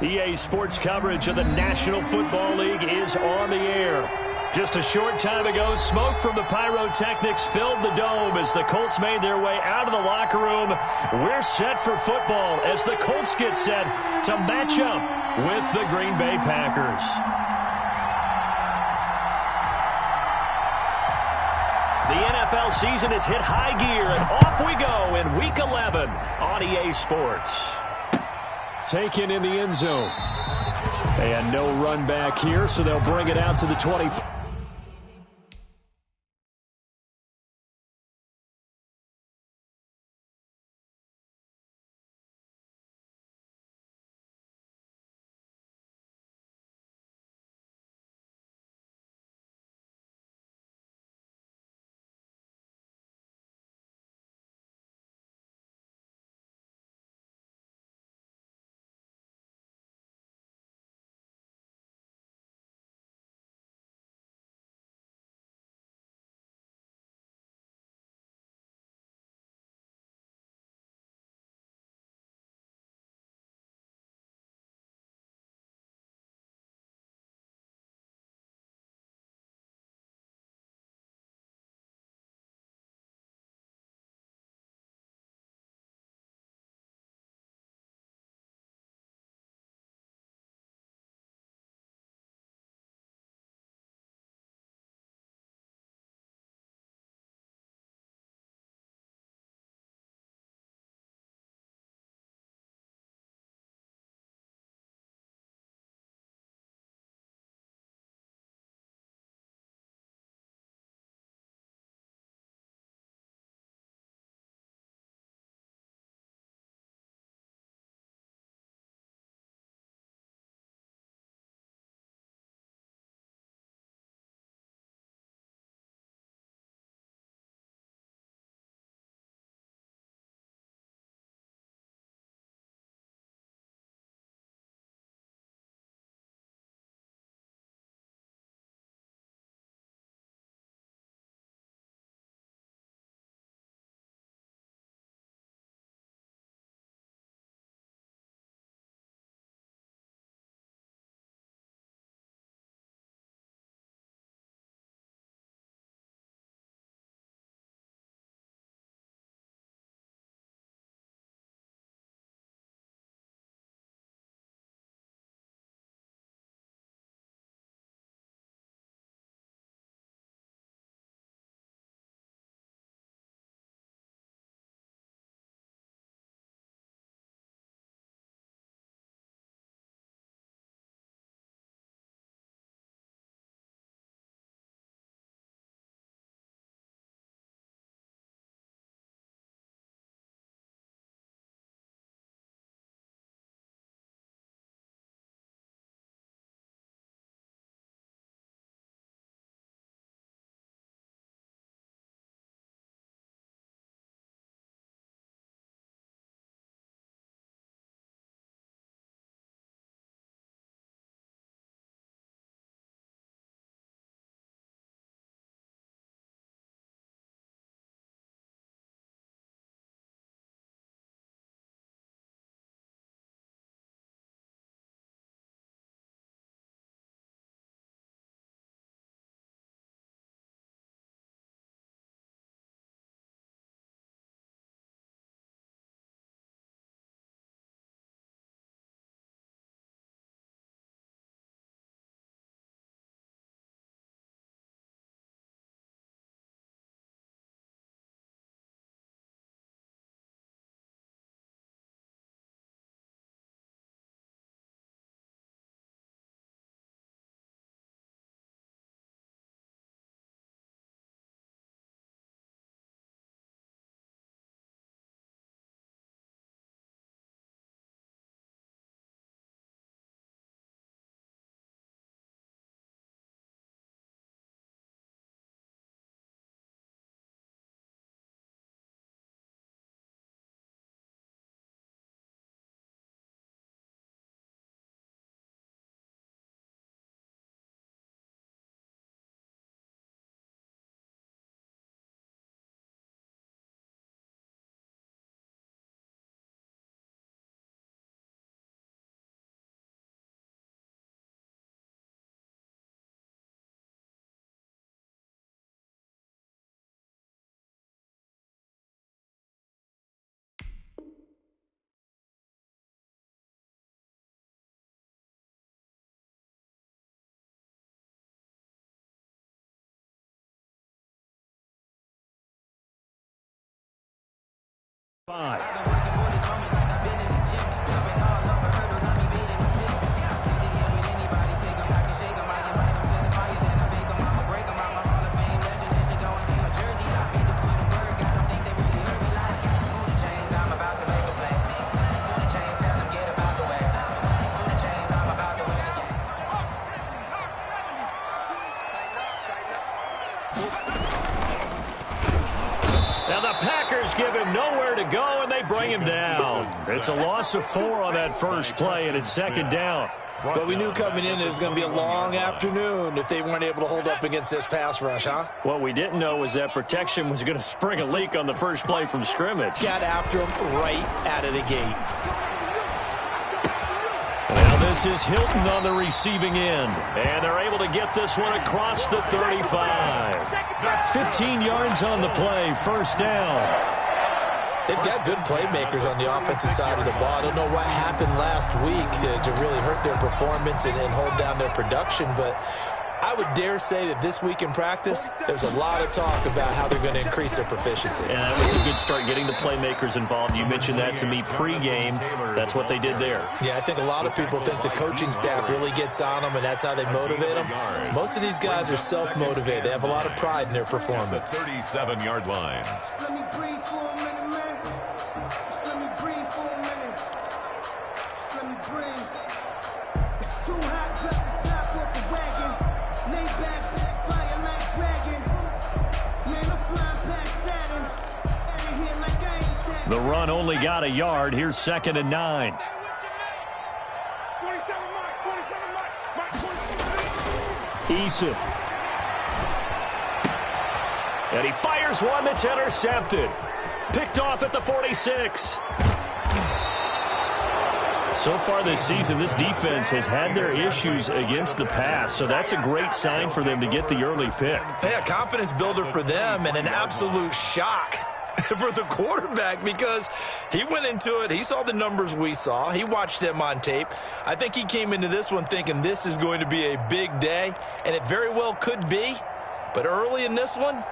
EA Sports coverage of the National Football League is on the air. Just a short time ago, smoke from the pyrotechnics filled the dome as the Colts made their way out of the locker room. We're set for football as the Colts get set to match up with the Green Bay Packers. The NFL season has hit high gear, and off we go in Week 11 on EA Sports. Taken in the end zone. And no run back here, so they'll bring it out to the 25. 5. Now the Packers give him nowhere to go, and they bring him down. It's a loss of 4 on that first play, and it's second down. But we knew coming in it was going to be a long afternoon if they weren't able to hold up against this pass rush, huh? What we didn't know was that protection was going to spring a leak on the first play from scrimmage. Got after him right out of the gate. Now this is Hilton on the receiving end, and they're able to get this one across the 35. 15 yards on the play, first down. They've got good playmakers on the offensive side of the ball. I don't know what happened last week to really hurt their performance and hold down their production, but I would dare say that this week in practice, there's a lot of talk about how they're going to increase their proficiency. And that was a good start, getting the playmakers involved. You mentioned that to me pregame. That's what they did there. Yeah, I think a lot of people think the coaching staff really gets on them, and that's how they motivate them. Most of these guys are self-motivated. They have a lot of pride in their performance. 37-yard line. Let me breathe for a minute, man. Just let me breathe for a minute. Just let me breathe. It's too hot, drop the top off the wagon. Lay back, flying like dragon. Man, I'm flying past Saturn. Out of here like I ain't that. The run only got a yard. Here's 2nd and 9. 47 Mike. Eason. And he fires one that's intercepted. Picked off at the 46. So far this season, this defense has had their issues against the pass, so that's a great sign for them to get the early pick. Yeah, confidence builder for them and an absolute shock for the quarterback because he went into it. He saw the numbers we saw. He watched them on tape. I think he came into this one thinking this is going to be a big day, and it very well could be. But early in this one,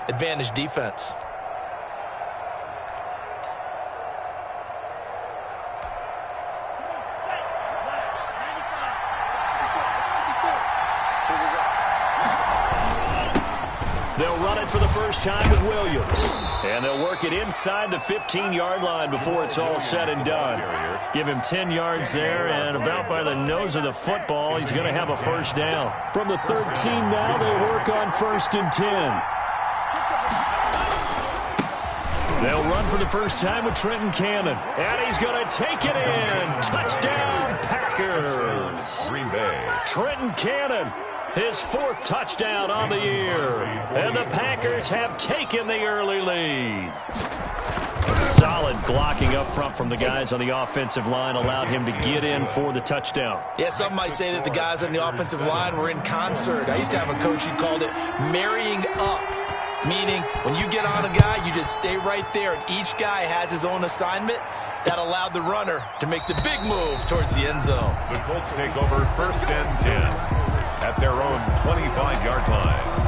advantage defense. They'll run it for the first time with Williams. And they'll work it inside the 15-yard line before it's all said and done. Give him 10 yards there, and about by the nose of the football, he's going to have a first down. From the 13 now, they work on 1st and 10. They'll run for the first time with Trenton Cannon. And he's going to take it in. Touchdown, Packers. Green Bay. Trenton Cannon, his 4th touchdown on the year. And the Packers have taken the early lead. Solid blocking up front from the guys on the offensive line allowed him to get in for the touchdown. Yeah, some might say that the guys on the offensive line were in concert. I used to have a coach who called it marrying up. Meaning, when you get on a guy, you just stay right there, and each guy has his own assignment. That allowed the runner to make the big move towards the end zone. The Colts take over 1st and 10 at their own 25-yard line.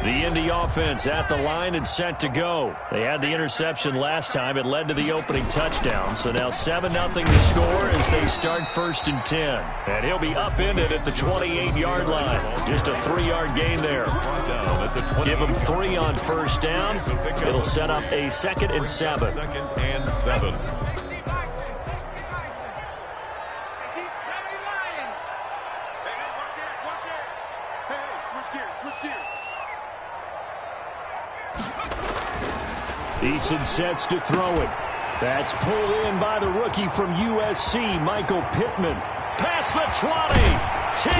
The Indy offense at the line and set to go. They had the interception last time. It led to the opening touchdown. So now 7-0 to score as they start 1st and 10. And he'll be upended at the 28-yard line. Just a 3-yard gain there. Give him 3 on first down. It'll set up a 2nd and 7. 2nd and 7. Eason sets to throw it. That's pulled in by the rookie from USC, Michael Pittman. Past the 20, 10,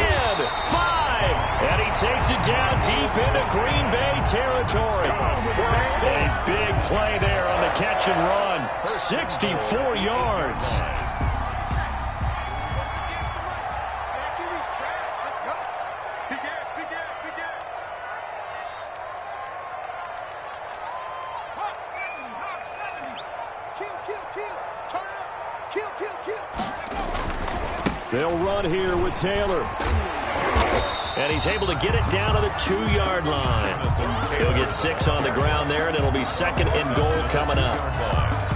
5, and he takes it down deep into Green Bay territory. A big play there on the catch and run. 64 yards. They'll run here with Taylor. And he's able to get it down to the 2-yard line. He'll get 6 on the ground there, and it'll be 2nd and goal coming up.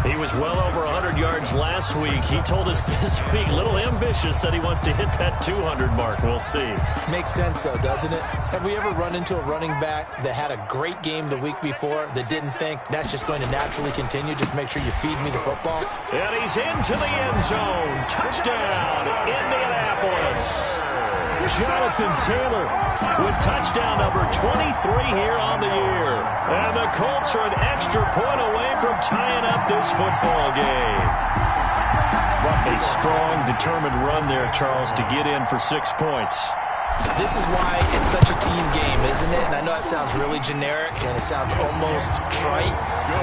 He was well over 100 yards last week. He told us this week, a little ambitious, said he wants to hit that 200 mark. We'll see. Makes sense, though, doesn't it? Have we ever run into a running back that had a great game the week before that didn't think that's just going to naturally continue? Just make sure you feed me the football. And he's into the end zone. Touchdown, Indianapolis. Jonathan Taylor with touchdown number 23 here on the year. And the Colts are an extra point away from tying up this football game. What a strong, determined run there, Charles, to get in for 6 points. This is why it's such a team game, isn't it? And I know it sounds really generic and it sounds almost trite,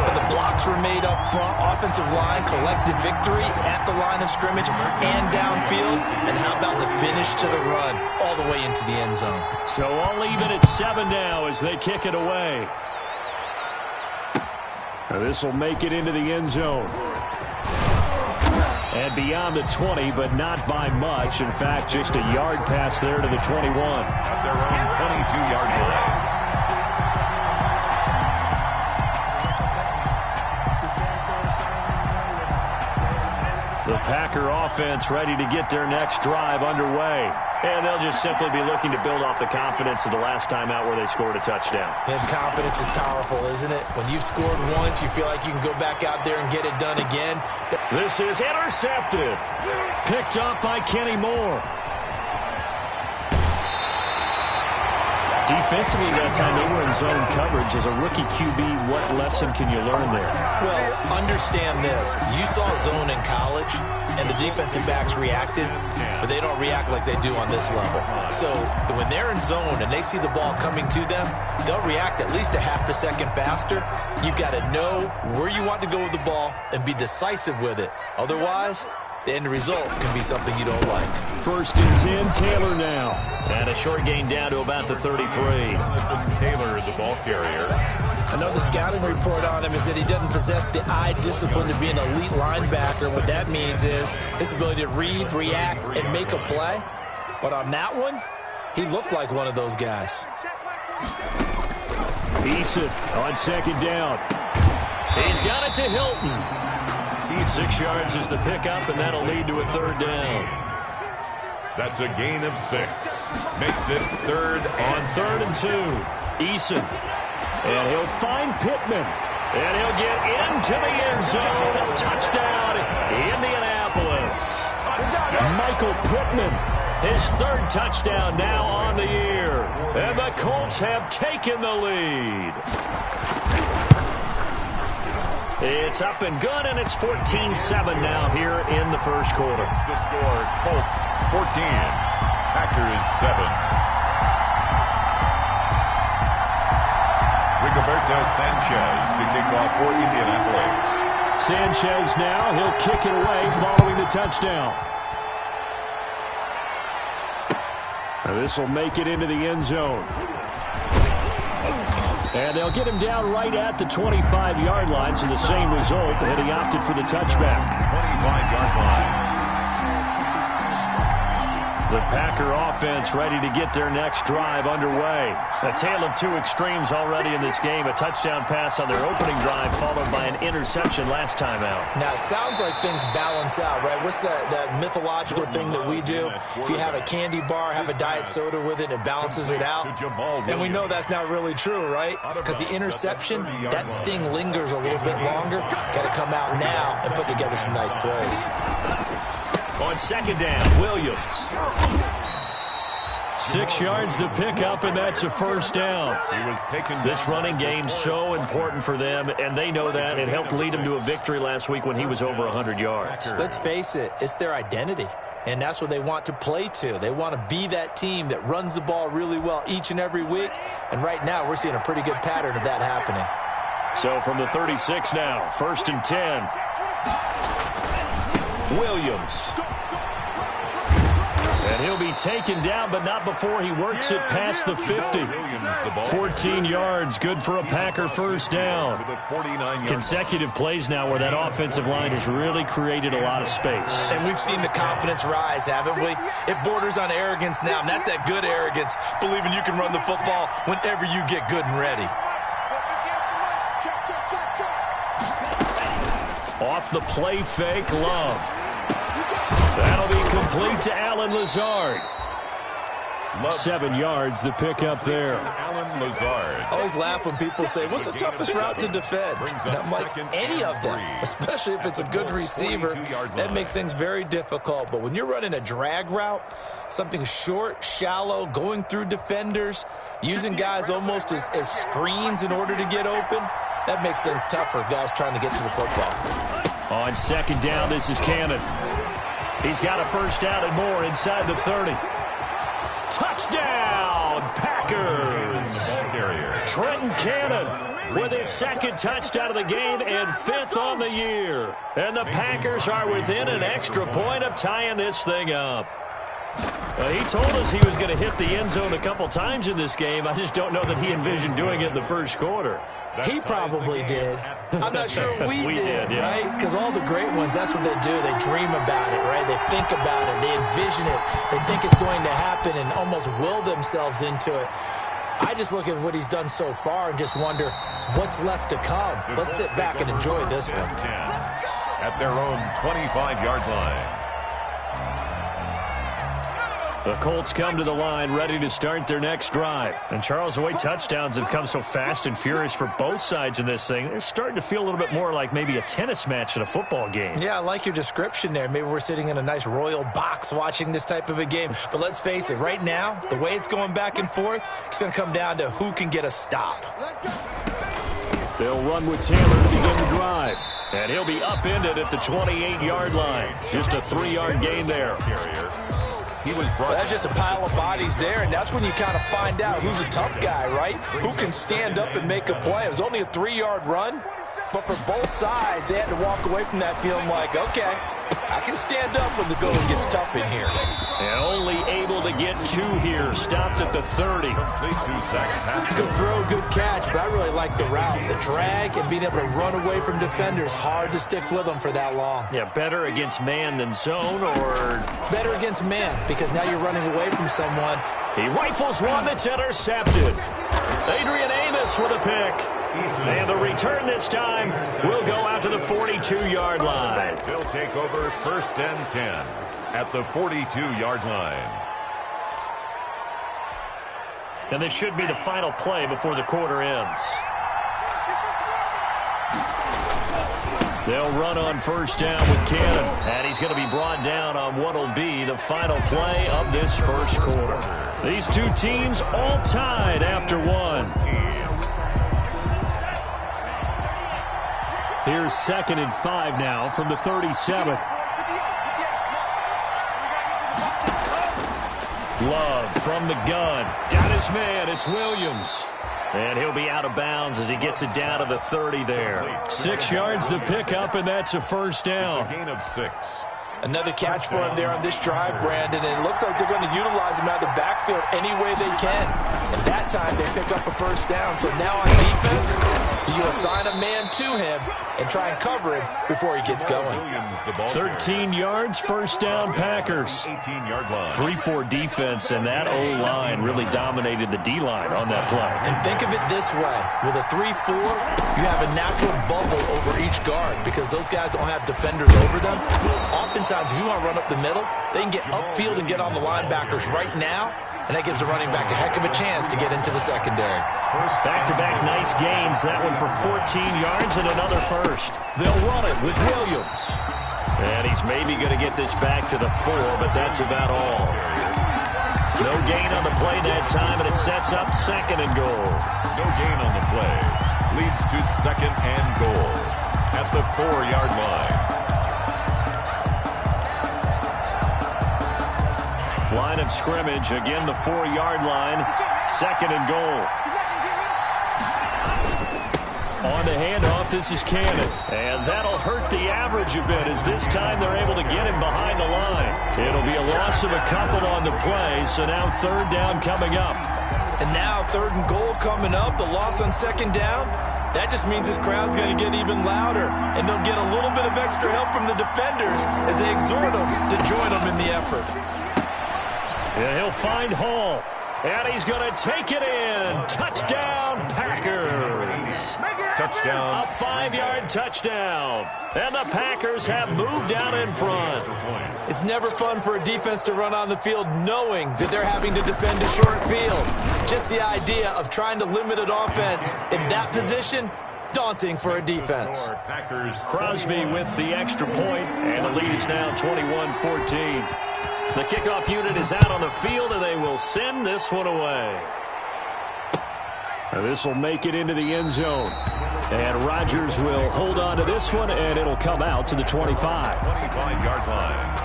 but the blocks were made up front, offensive line, collective victory at the line of scrimmage and downfield. And how about the finish to the run all the way into the end zone? So all even at 7 now as they kick it away. This will make it into the end zone. And beyond the 20, but not by much. In fact, just a yard pass there to the 21. At their own 22-yard line. The Packer offense ready to get their next drive underway. And they'll just simply be looking to build off the confidence of the last time out where they scored a touchdown. And confidence is powerful, isn't it? When you've scored once, you feel like you can go back out there and get it done again. This is intercepted. Picked up by Kenny Moore. Defensively that time, they were in zone coverage. As a rookie QB, what lesson can you learn there? Well, understand this. You saw zone in college, and the defensive backs reacted, but they don't react like they do on this level. So when they're in zone and they see the ball coming to them, they'll react at least a half a second faster. You've got to know where you want to go with the ball and be decisive with it. Otherwise, the end result can be something you don't like. 1st and 10, Taylor now. And a short gain down to about the 33. Taylor, the ball carrier. I know the scouting report on him is that he doesn't possess the eye discipline to be an elite linebacker. What that means is his ability to read, react, and make a play. But on that one, he looked like one of those guys. Eason on 2nd down. He's got it to Hilton. 6 yards is the pickup, and that'll lead to a 3rd down. That's a gain of 6. Makes it 3rd on 3rd and 2. Eason. And he'll find Pittman. And he'll get into the end zone. Touchdown, Indianapolis. Michael Pittman. His 3rd touchdown now on the year. And the Colts have taken the lead. It's up and good, and it's 14-7 now here in the 1st quarter. It's the score, Colts 14, Packers 7. Rigoberto Sanchez to kick off for Indianapolis. Sanchez now, he'll kick it away following the touchdown. This will make it into the end zone. And they'll get him down right at the 25-yard line, so the same result, and he opted for the touchback. 25-yard line. The Packer offense ready to get their next drive underway. A tale of 2 extremes already in this game. A touchdown pass on their opening drive followed by an interception last time out. Now, it sounds like things balance out, right? What's that mythological thing that we do? If you have a candy bar, have a diet soda with it, it balances it out. And we know that's not really true, right? Because the interception, that sting lingers a little bit longer. Got to come out now and put together some nice plays. On 2nd down, Williams. 6 yards the pickup, and that's a 1st down. He was taken. This running game so important for them, and they know that. It helped lead them to a victory last week when he was over 100 yards. Let's face it, it's their identity, and that's what they want to play to. They want to be that team that runs the ball really well each and every week, and right now we're seeing a pretty good pattern of that happening. So from the 36 now, 1st and 10. Williams. And he'll be taken down, but not before he works it past the 50. 14 yards, good for a Packer first down. Consecutive plays now where that offensive line has really created a lot of space. And we've seen the confidence rise, haven't we? It borders on arrogance now, and that's that good arrogance, believing you can run the football whenever you get good and ready. Off the play fake, Love. That'll be complete to Allen Lazard. 7 yards, the pickup there. Allen Lazard. I always laugh when people say, what's the toughest route to defend? And I'm like, any of them, especially if it's a good receiver. That makes things very difficult. But when you're running a drag route, something short, shallow, going through defenders, using guys almost as screens in order to get open, that makes things tough for guys trying to get to the football. On second down, this is Cannon. He's got a first down and more inside the 30. Touchdown, Packers! Trenton Cannon with his second touchdown of the game and 5th on the year. And the Packers are within an extra point of tying this thing up. He told us he was going to hit the end zone a couple times in this game. I just don't know that he envisioned doing it in the first quarter. He probably did. I'm not sure we did, yeah. Right? Because all the great ones, that's what they do. They dream about it, right? They think about it. They envision it. They think it's going to happen and almost will themselves into it. I just look at what he's done so far and just wonder what's left to come. Let's sit back and enjoy this one. At their own 25-yard line. The Colts come to the line ready to start their next drive. And Charles, the way touchdowns have come so fast and furious for both sides in this thing, it's starting to feel a little bit more like maybe a tennis match in a football game. Yeah, I like your description there. Maybe we're sitting in a nice royal box watching this type of a game. But let's face it, right now, the way it's going back and forth, it's going to come down to who can get a stop. They'll run with Taylor to begin the drive. And he'll be upended at the 28-yard line. Just a 3-yard gain there. Well, that's just a pile of bodies there, and that's when you kind of find out who's a tough guy, right? Who can stand up and make a play. It was only a 3-yard run, but for both sides, they had to walk away from that feeling like, okay, I can stand up when the going gets tough in here. And only able to get 2 here. Stopped at the 30. Good throw, good catch, but I really like the route. The drag and being able to run away from defenders, hard to stick with them for that long. Yeah, better against man than zone, or better against man, because now you're running away from someone. He rifles one that's intercepted. Adrian Amos with a pick. And the return this time will go out to the 42-yard line. They'll take over 1st and 10 at the 42-yard line. And this should be the final play before the quarter ends. They'll run on first down with Cannon. And he's going to be brought down on what will be the final play of this first quarter. These two teams all tied after one. Here's 2nd and 5 now from the 37. Love from the gun. Got his man. It's Williams. And he'll be out of bounds as he gets it down to the 30 there. 6 yards the pickup, and that's a first down. It's a gain of 6. Another catch for him there on this drive, Brandon, and it looks like they're going to utilize him out of the backfield any way they can. And that time they pick up a first down. So now on defense, you assign a man to him and try and cover him before he gets going. 13 yards, first down Packers. 18-yard line. 3-4 defense, and that O-line really dominated the D-line on that play. And think of it this way. With a 3-4, you have a natural bubble over each guard because those guys don't have defenders over them. Oftentimes, if you want to run up the middle, they can get upfield and get on the linebackers right now, and that gives the running back a heck of a chance to get into the secondary. Back-to-back nice gains. That one for 14 yards and another first. They'll run it with Williams. And he's maybe going to get this back to the 4, but that's about all. No gain on the play that time, and it sets up 2nd and goal. No gain on the play. Leads to 2nd and goal at the 4-yard line. Line of scrimmage, again the 4-yard line, 2nd and goal. On the handoff, this is Cannon. And that'll hurt the average a bit as this time they're able to get him behind the line. It'll be a loss of a couple on the play, so now third down coming up. And now 3rd and goal coming up, the loss on 2nd down. That just means this crowd's going to get even louder, and they'll get a little bit of extra help from the defenders as they exhort them to join them in the effort. Yeah, he'll find Hall, and he's going to take it in. Touchdown, Packers. Touchdown. A 5-yard touchdown. And the Packers have moved out in front. It's never fun for a defense to run on the field knowing that they're having to defend a short field. Just the idea of trying to limit an offense in that position, daunting for a defense. Crosby with the extra point, and the lead is now 21-14. The kickoff unit is out on the field, and they will send this one away. This will make it into the end zone. And Rodgers will hold on to this one, and it'll come out to the 25. 25-yard line.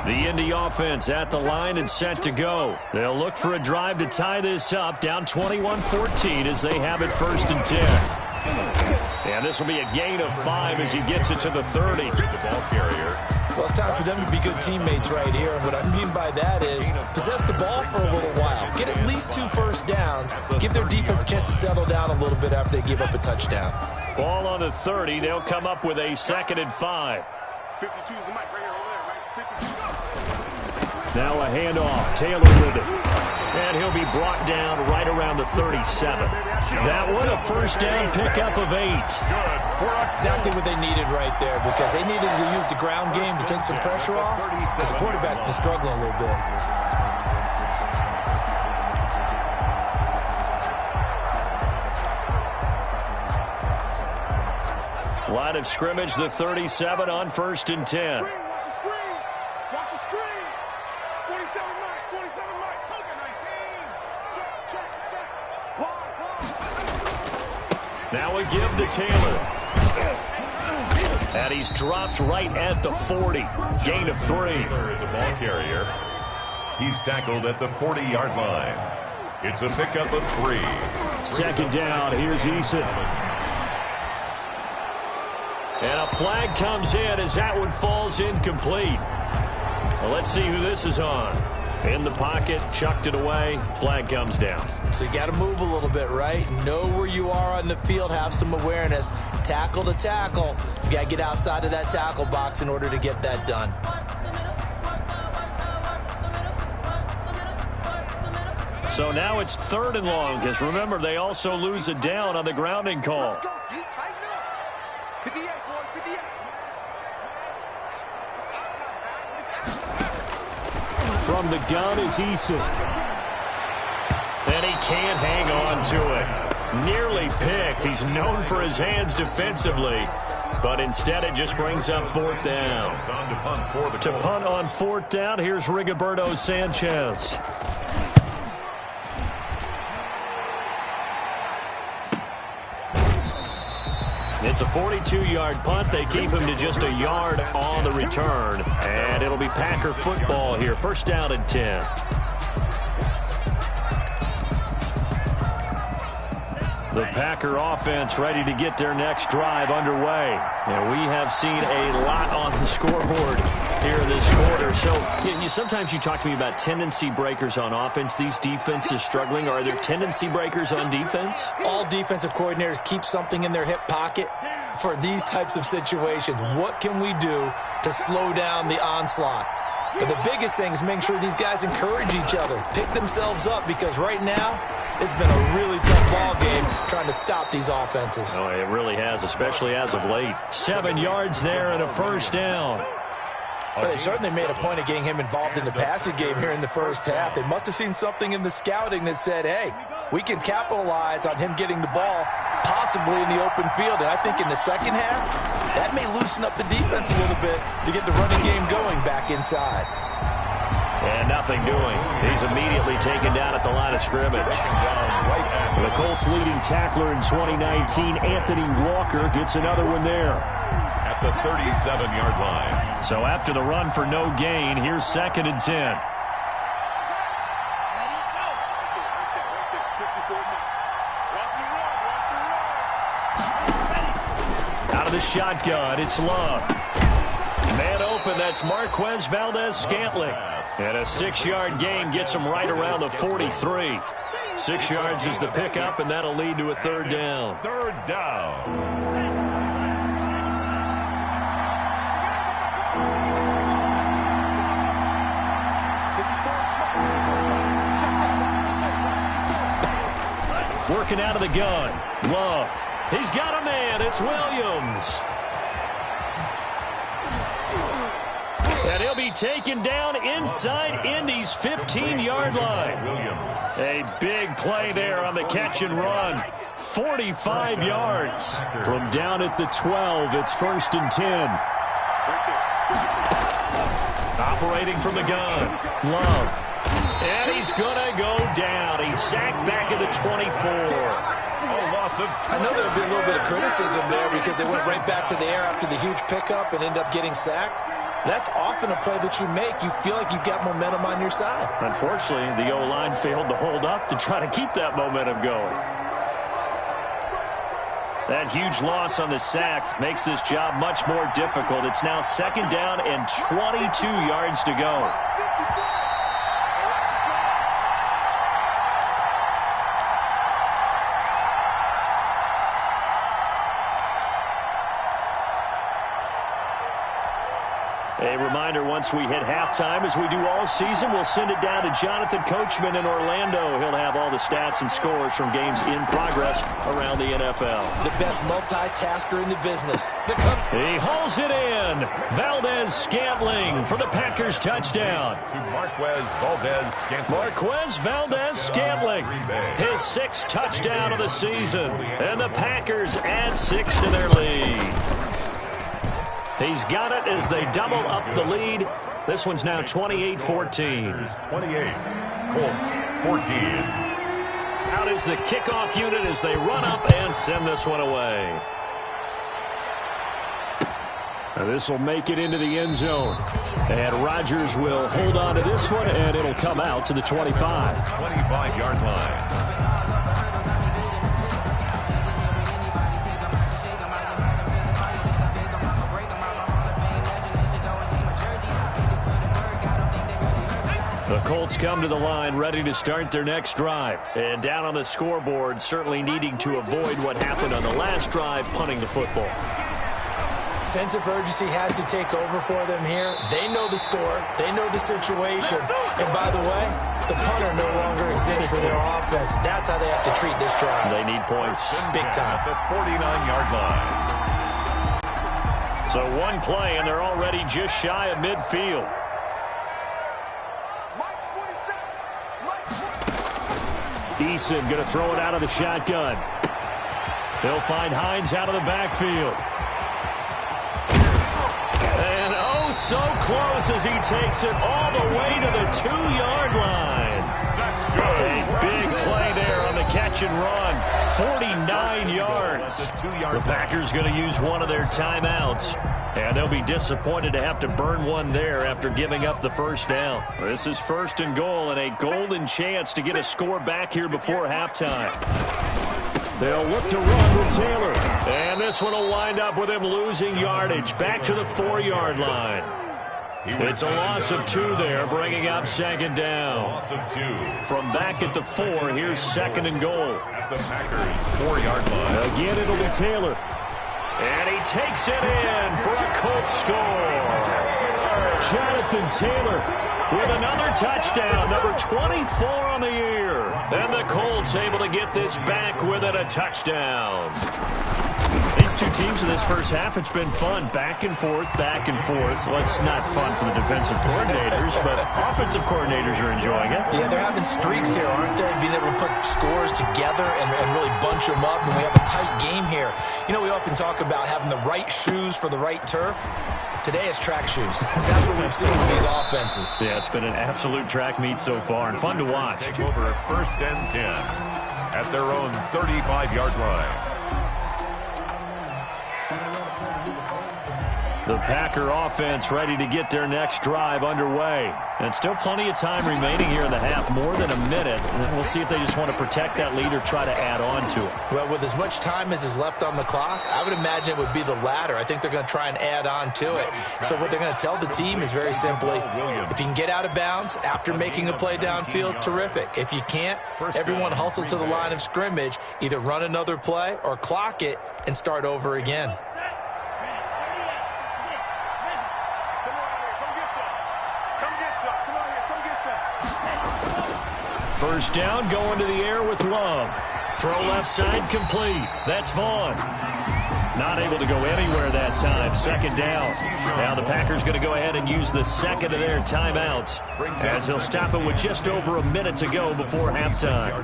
The Indy offense at the line and set to go. They'll look for a drive to tie this up, down 21-14 as they have it 1st and 10. And this will be a gain of 5 as he gets it to the 30. The ball carrier. Well, it's time for them to be good teammates right here. And what I mean by that is possess the ball for a little while. Get at least 2 first downs. Give their defense a chance to settle down a little bit after they give up a touchdown. Ball on the 30. They'll come up with a 2nd and 5. 52 is the mic right here, over there, right? 52. Now a handoff. Taylor with it. And he'll be brought down right around the 37. That one a first down pickup of 8. Exactly what they needed right there, because they needed to use the ground game to take some pressure off, because the quarterback's been struggling a little bit. Line of scrimmage, the 37 on 1st and 10. Watch the screen. Watch the screen. 47 Mike. 47 Mike. Poker 19. Check. Wide. Now a give to Taylor. And he's dropped right at the 40. Gain of 3. Taylor is the ball carrier. He's tackled at the 40-yard line. It's a pickup of 3. 2nd down. Here's Eason. And a flag comes in as that one falls incomplete. Well, let's see who this is on. In the pocket, chucked it away. Flag comes down. So you got to move a little bit, right? Know where you are on the field. Have some awareness. Tackle to tackle. You got to get outside of that tackle box in order to get that done. So now it's 3rd and long, because remember, they also lose a down on the grounding call. Let's go. Keep tighten up. 58, boys. 58. It's our time, guys. It's our time. From the gun is Eason. And he can't hang on to it. Nearly picked. He's known for his hands defensively. But instead it just brings up 4th down. To punt on 4th down, here's Rigoberto Sanchez. It's a 42-yard punt. They keep him to just a yard on the return. And it'll be Packer football here. 1st down and 10. The Packer offense ready to get their next drive underway. And we have seen a lot on the scoreboard here this quarter. So sometimes you talk to me about tendency breakers on offense. These defenses struggling. Are there tendency breakers on defense? All defensive coordinators keep something in their hip pocket for these types of situations. What can we do to slow down the onslaught? But the biggest thing is making sure these guys encourage each other, pick themselves up, because right now it's been a really tough ball game trying to stop these offenses. Oh, it really has, especially as of late. 7 yards there and a 1st down. Well, they certainly made a point of getting him involved in the passing game here in the first half. They must have seen something in the scouting that said, hey, we can capitalize on him getting the ball possibly in the open field. And I think in the second half, that may loosen up the defense a little bit to get the running game going back inside. And nothing doing. He's immediately taken down at the line of scrimmage. The Colts leading tackler in 2019, Anthony Walker, gets another one there. At the 37-yard line. So after the run for no gain, here's 2nd and 10. of the shotgun. It's Love. Man open, that's Marquez Valdez-Scantling. And a 6-yard gain gets him right around the 43. 6 yards is the pickup, and that'll lead to a third down. Third down. Working out of the gun. Love. He's got a man. It's Williams. And he'll be taken down inside Indy's 15-yard line. A big play there on the catch and run. 45 yards. From down at the 12, it's 1st and 10. Operating from the gun. Love. And he's going to go down. He's sacked back at the 24. I know there'll be a little bit of criticism there because they went right back to the air after the huge pickup and end up getting sacked. That's often a play that you make. You feel like you've got momentum on your side. Unfortunately, the O-line failed to hold up to try to keep that momentum going. That huge loss on the sack makes this job much more difficult. It's now 2nd down and 22 yards to go. A reminder, once we hit halftime, as we do all season, we'll send it down to Jonathan Coachman in Orlando. He'll have all the stats and scores from games in progress around the NFL. The best multitasker in the business. He hauls it in. Valdez-Scantling for the Packers touchdown. To Marquez Valdez-Scantling. Marquez Valdez-Scantling, his 6th touchdown of the season. And the Packers add 6 to their lead. He's got it as they double up the lead. This one's now 28-14. 28, Colts 14. Out is the kickoff unit as they run up and send this one away. Now this will make it into the end zone. And Rodgers will hold on to this one, and it'll come out to the 25. 25-yard line. The Colts come to the line ready to start their next drive. And down on the scoreboard, certainly needing to avoid what happened on the last drive, punting the football. Sense of urgency has to take over for them here. They know the score. They know the situation. And by the way, the punter no longer exists for their offense. That's how they have to treat this drive. They need points. Big time. At the 49-yard line. So one play, and they're already just shy of midfield. Eason going to throw it out of the shotgun. They'll find Hines out of the backfield. And oh, so close as he takes it all the way to the 2-yard line. That's good. A big play there on the catch and run. 49 yards. The Packers going to use one of their timeouts. And they'll be disappointed to have to burn one there after giving up the first down. This is 1st and goal and a golden chance to get a score back here before halftime. They'll look to run with Taylor. And this one will wind up with him losing yardage back to the 4-yard line. It's a loss of 2 there, bringing up 2nd down. Loss of 2. From back at the 4, here's 2nd and goal. At the Packers 4-yard line. Again, it'll be Taylor. And he takes it in for a Colts score. Jonathan Taylor with another touchdown, number 24 on the year. And the Colts able to get this back with it, a touchdown. These two teams in this first half, it's been fun. Back and forth, back and forth. Well, it's not fun for the defensive coordinators, but offensive coordinators are enjoying it. Yeah, they're having streaks here, aren't they? Being able to put scores together and really bunch them up, and we have a tight game here. You know, we often talk about having the right shoes for the right turf. Today is track shoes. That's what we've seen with these offenses. Yeah, it's been an absolute track meet so far, and fun to watch. Take over at 1st and 10 at their own 35-yard line. The Packer offense ready to get their next drive underway. And still plenty of time remaining here in the half, more than a minute. And we'll see if they just want to protect that lead or try to add on to it. Well, with as much time as is left on the clock, I would imagine it would be the latter. I think they're going to try and add on to it. So what they're going to tell the team is very simply, if you can get out of bounds after making a play downfield, terrific. If you can't, everyone hustle to the line of scrimmage, either run another play or clock it and start over again. First down, going to the air with Love. Throw left side, complete. That's Vaughn. Not able to go anywhere that time. Second down. Now the Packers going to go ahead and use the second of their timeouts, as they'll stop it with just over a minute to go before halftime.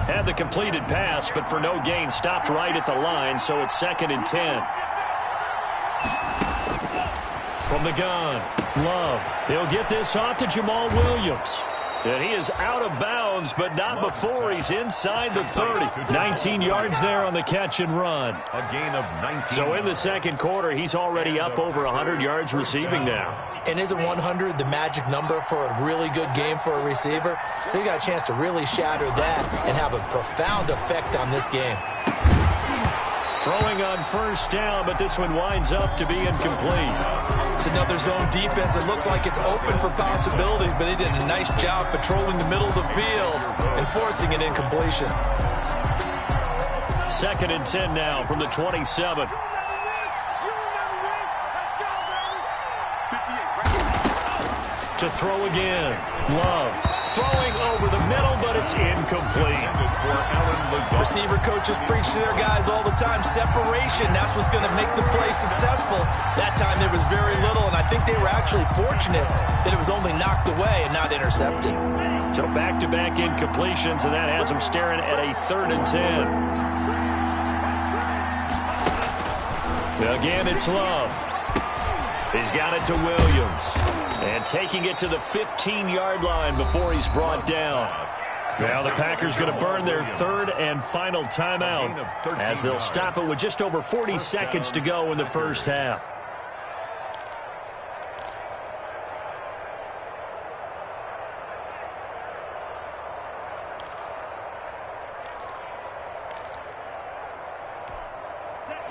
Had the completed pass, but for no gain, stopped right at the line, so it's 2nd and 10. From the gun, Love. He'll get this off to Jamal Williams. And he is out of bounds, but not before he's inside the 30. 19 yards there on the catch and run. A gain of 19. So in the second quarter, he's already up over 100 yards receiving now. And isn't 100 the magic number for a really good game for a receiver? So you got a chance to really shatter that and have a profound effect on this game. Throwing on first down, but this one winds up to be incomplete. It's another zone defense. It looks like it's open for possibilities, but they did a nice job patrolling the middle of the field and forcing an incompletion. 2nd and 10 now from the 27. To throw again. Love. Throwing over the middle, but it's incomplete. Receiver coaches preach to their guys all the time. Separation, that's what's going to make the play successful. That time there was very little, and I think they were actually fortunate that it was only knocked away and not intercepted. So back-to-back incompletions, and that has them staring at a 3rd and 10. Again, it's Love. He's got it to Williams. And taking it to the 15-yard line before he's brought down. Now the Packers going to burn their 3rd and final timeout, as they'll stop it with just over 40 seconds to go in the first half.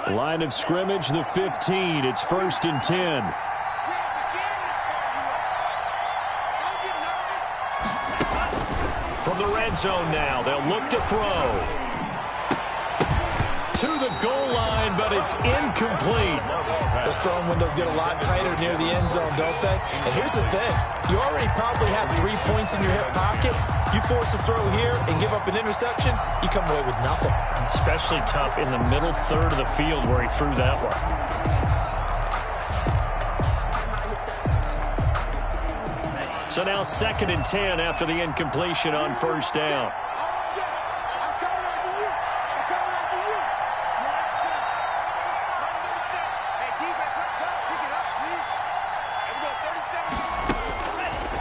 Line of scrimmage, the 15. It's 1st and 10. From the red zone now, they'll look to throw. To the goal line, but it's incomplete. Those throwing windows get a lot tighter near the end zone, don't they? And here's the thing. You already probably have 3 points in your hip pocket. You force a throw here and give up an interception, you come away with nothing. Especially tough in the middle third of the field where he threw that one. So now 2nd and 10 after the incompletion on first down.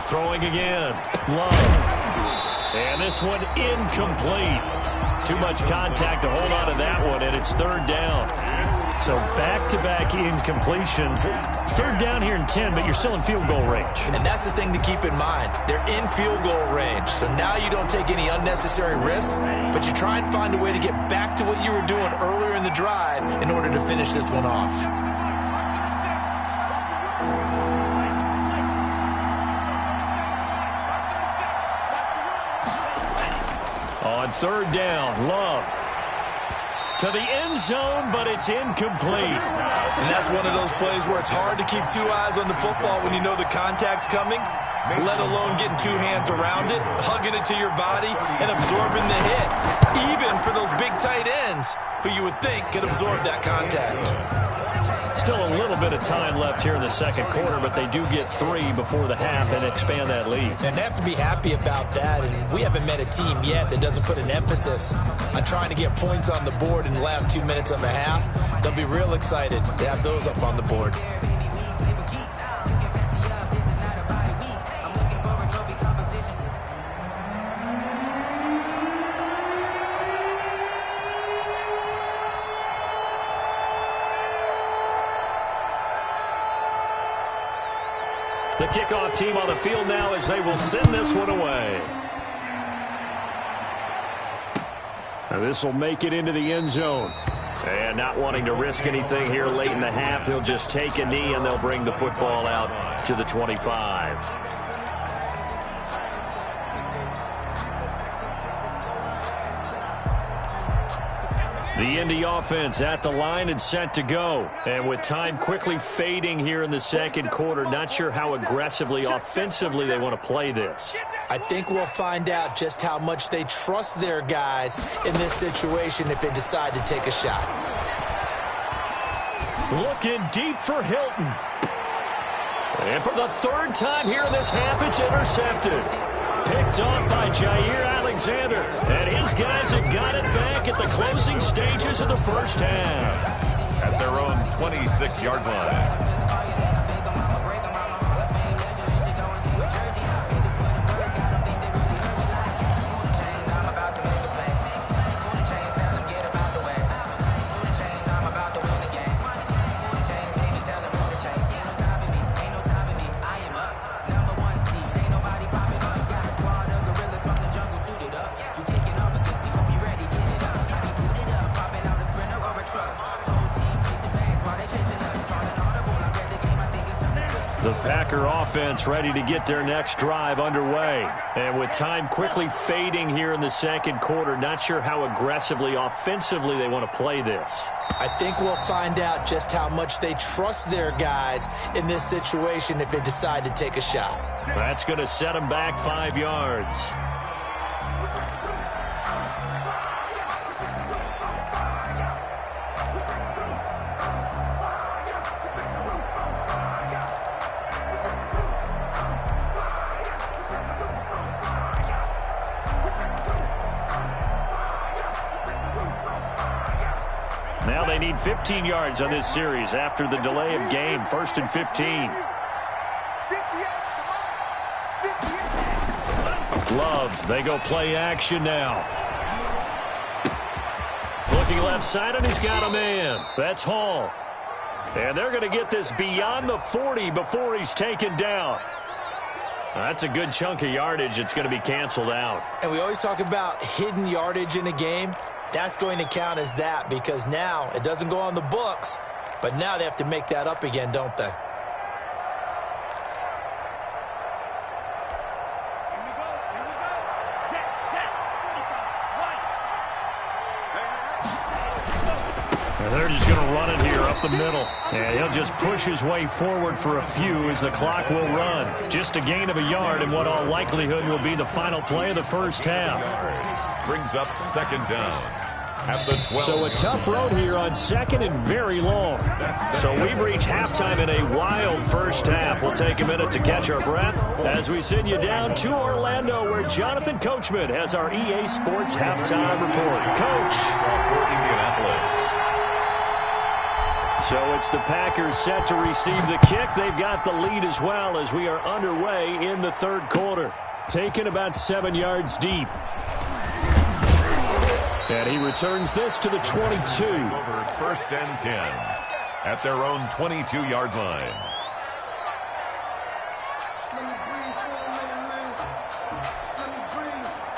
Throwing again. Love. And this one incomplete. Too much contact to hold on to that one, and it's 3rd down. So back-to-back incompletions. 3rd down here in 10, but you're still in field goal range. And that's the thing to keep in mind. They're in field goal range. So now you don't take any unnecessary risks, but you try and find a way to get back to what you were doing earlier in the drive in order to finish this one off. On 3rd down, Love. To the end zone, but it's incomplete. And that's one of those plays where it's hard to keep 2 eyes on the football when you know the contact's coming, let alone getting 2 hands around it, hugging it to your body, and absorbing the hit. Even for those big tight ends who you would think could absorb that contact. Still a little bit of time left here in the second quarter, but they do get 3 before the half and expand that lead. And they have to be happy about that. And we haven't met a team yet that doesn't put an emphasis on trying to get points on the board in the last 2 minutes of a half. They'll be real excited to have those up on the board. The kickoff team on the field now as they will send this one away. This will make it into the end zone. And not wanting to risk anything here late in the half, he'll just take a knee and they'll bring the football out to the 25. The Indy offense at the line and set to go. And with time quickly fading here in the second quarter, not sure how aggressively, offensively they want to play this. I think we'll find out just how much they trust their guys in this situation if they decide to take a shot. Looking deep for Hilton. And for the third time here in this half, it's intercepted. Picked off by Jair Alexander. And his guys have got it back at the closing stages of the first half. At their own 26-yard line. The Packer offense ready to get their next drive underway. And with time quickly fading here in the second quarter, not sure how aggressively, offensively they want to play this. I think we'll find out just how much they trust their guys in this situation if they decide to take a shot. That's going to set them back 5 yards. Now they need 15 yards on this series after the delay of game. 1st and 15. Love, they go play action now. Looking left side, and he's got a man. That's Hall. And they're going to get this beyond the 40 before he's taken down. That's a good chunk of yardage. It's going to be canceled out. And we always talk about hidden yardage in a game. That's going to count as that because now it doesn't go on the books, but now they have to make that up again, don't they? And they're just going to run it here up the middle. And he'll just push his way forward for a few as the clock will run. Just a gain of a yard in what all likelihood will be the final play of the first half. Brings up second down. At the 12. So a tough road here on second and very long. So we've reached halftime in a wild first half. We'll take a minute to catch our breath as we send you down to Orlando where Jonathan Coachman has our EA Sports halftime report. Coach. So it's the Packers set to receive the kick. They've got the lead as well as we are underway in the third quarter. Taken about 7 yards deep. And he returns this to the 22. Over 1st and 10 at their own 22-yard line.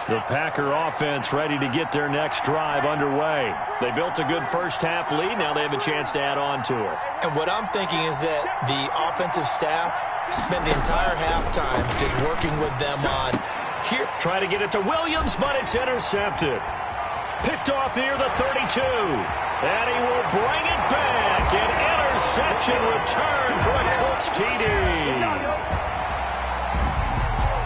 The Packer offense ready to get their next drive underway. They built a good first half lead. Now they have a chance to add on to it. And what I'm thinking is that the offensive staff spent the entire halftime just working with them on here. Try to get it to Williams, but it's intercepted. Picked off near the 32. And he will bring it back. An interception return for a Colts TD.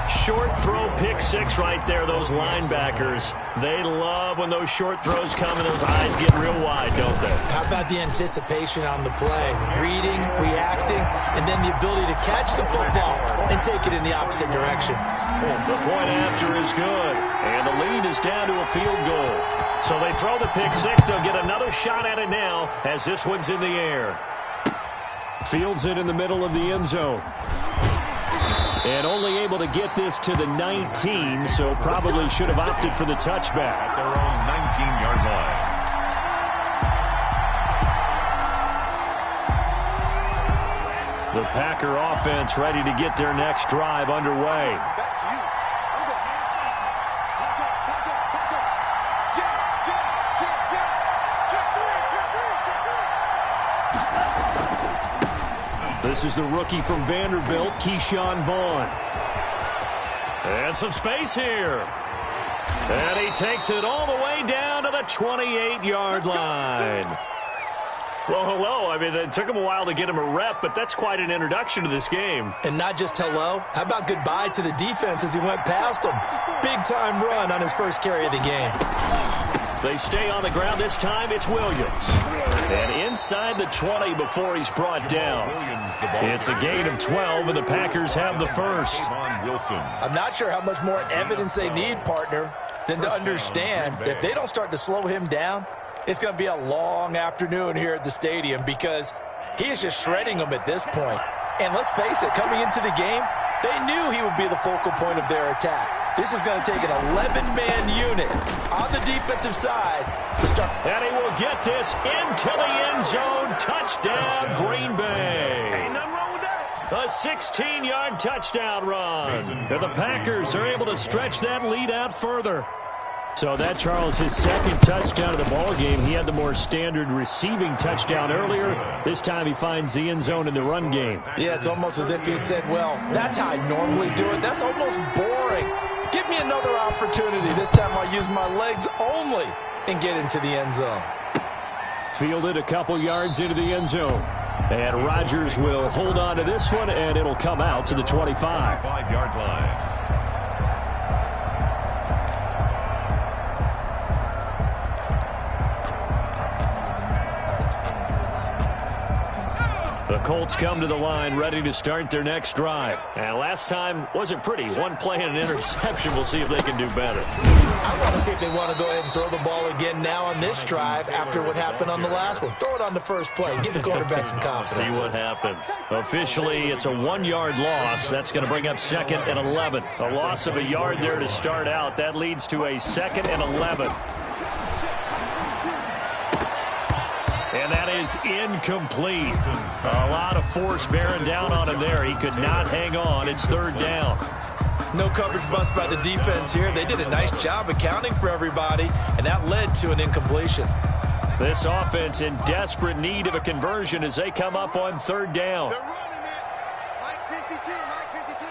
Short throw, pick six right there. Those linebackers, they love when those short throws come and those eyes get real wide, don't they? How about the anticipation on the play? Reading, reacting, and then the ability to catch the football and take it in the opposite direction. The point after is good. And the lead is down to a field goal. So they throw the pick six. They'll get another shot at it now as this one's in the air. Fields it in the middle of the end zone. And only able to get this to the 19, so probably should have opted for the touchback. At their own 19-yard line. The Packer offense ready to get their next drive underway. This is the rookie from Vanderbilt, Keyshawn Vaughn. And some space here. And he takes it all the way down to the 28-yard line. Well, hello. I mean, it took him a while to get him a rep, but that's quite an introduction to this game. And not just hello. How about goodbye to the defense as he went past him? Big-time run on his first carry of the game. They stay on the ground this time. It's Williams. And inside the 20 before he's brought down. It's a gain of 12, and the Packers have the first. I'm not sure how much more evidence they need, partner, than to understand that if they don't start to slow him down, it's going to be a long afternoon here at the stadium because he is just shredding them at this point. And let's face it, coming into the game, they knew he would be the focal point of their attack. This is going to take an 11-man unit on the defensive side to start. And he will get this into the end zone. Touchdown, Green Bay. A 16-yard touchdown run. And the Packers are able to stretch that lead out further. So that, Charles, his second touchdown of the ball game. He had the more standard receiving touchdown earlier. This time he finds the end zone in the run game. Yeah, it's almost as if he said, well, that's how I normally do it. That's almost boring. Give me another opportunity. This time I'll use my legs only and get into the end zone. Fielded a couple yards into the end zone. And Rodgers will hold on to this one, and it'll come out to the 25. 5-yard line. The Colts come to the line ready to start their next drive. And last time wasn't pretty. One play and an interception. We'll see if they can do better. I want to see if they want to go ahead and throw the ball again now on this drive after what happened on the last one. Throw it on the first play. Give the quarterback some confidence. See what happens. Officially, it's a 1-yard loss. That's going to bring up 2nd and 11. A loss of a yard there to start out. That leads to a 2nd and 11. And that is incomplete. A lot of force bearing down on him there. He could not hang on. It's 3rd down. No coverage bust by the defense here. They did a nice job accounting for everybody, and that led to an incompletion. This offense in desperate need of a conversion as they come up on 3rd down. They're running it. Mike 52, Mike 52.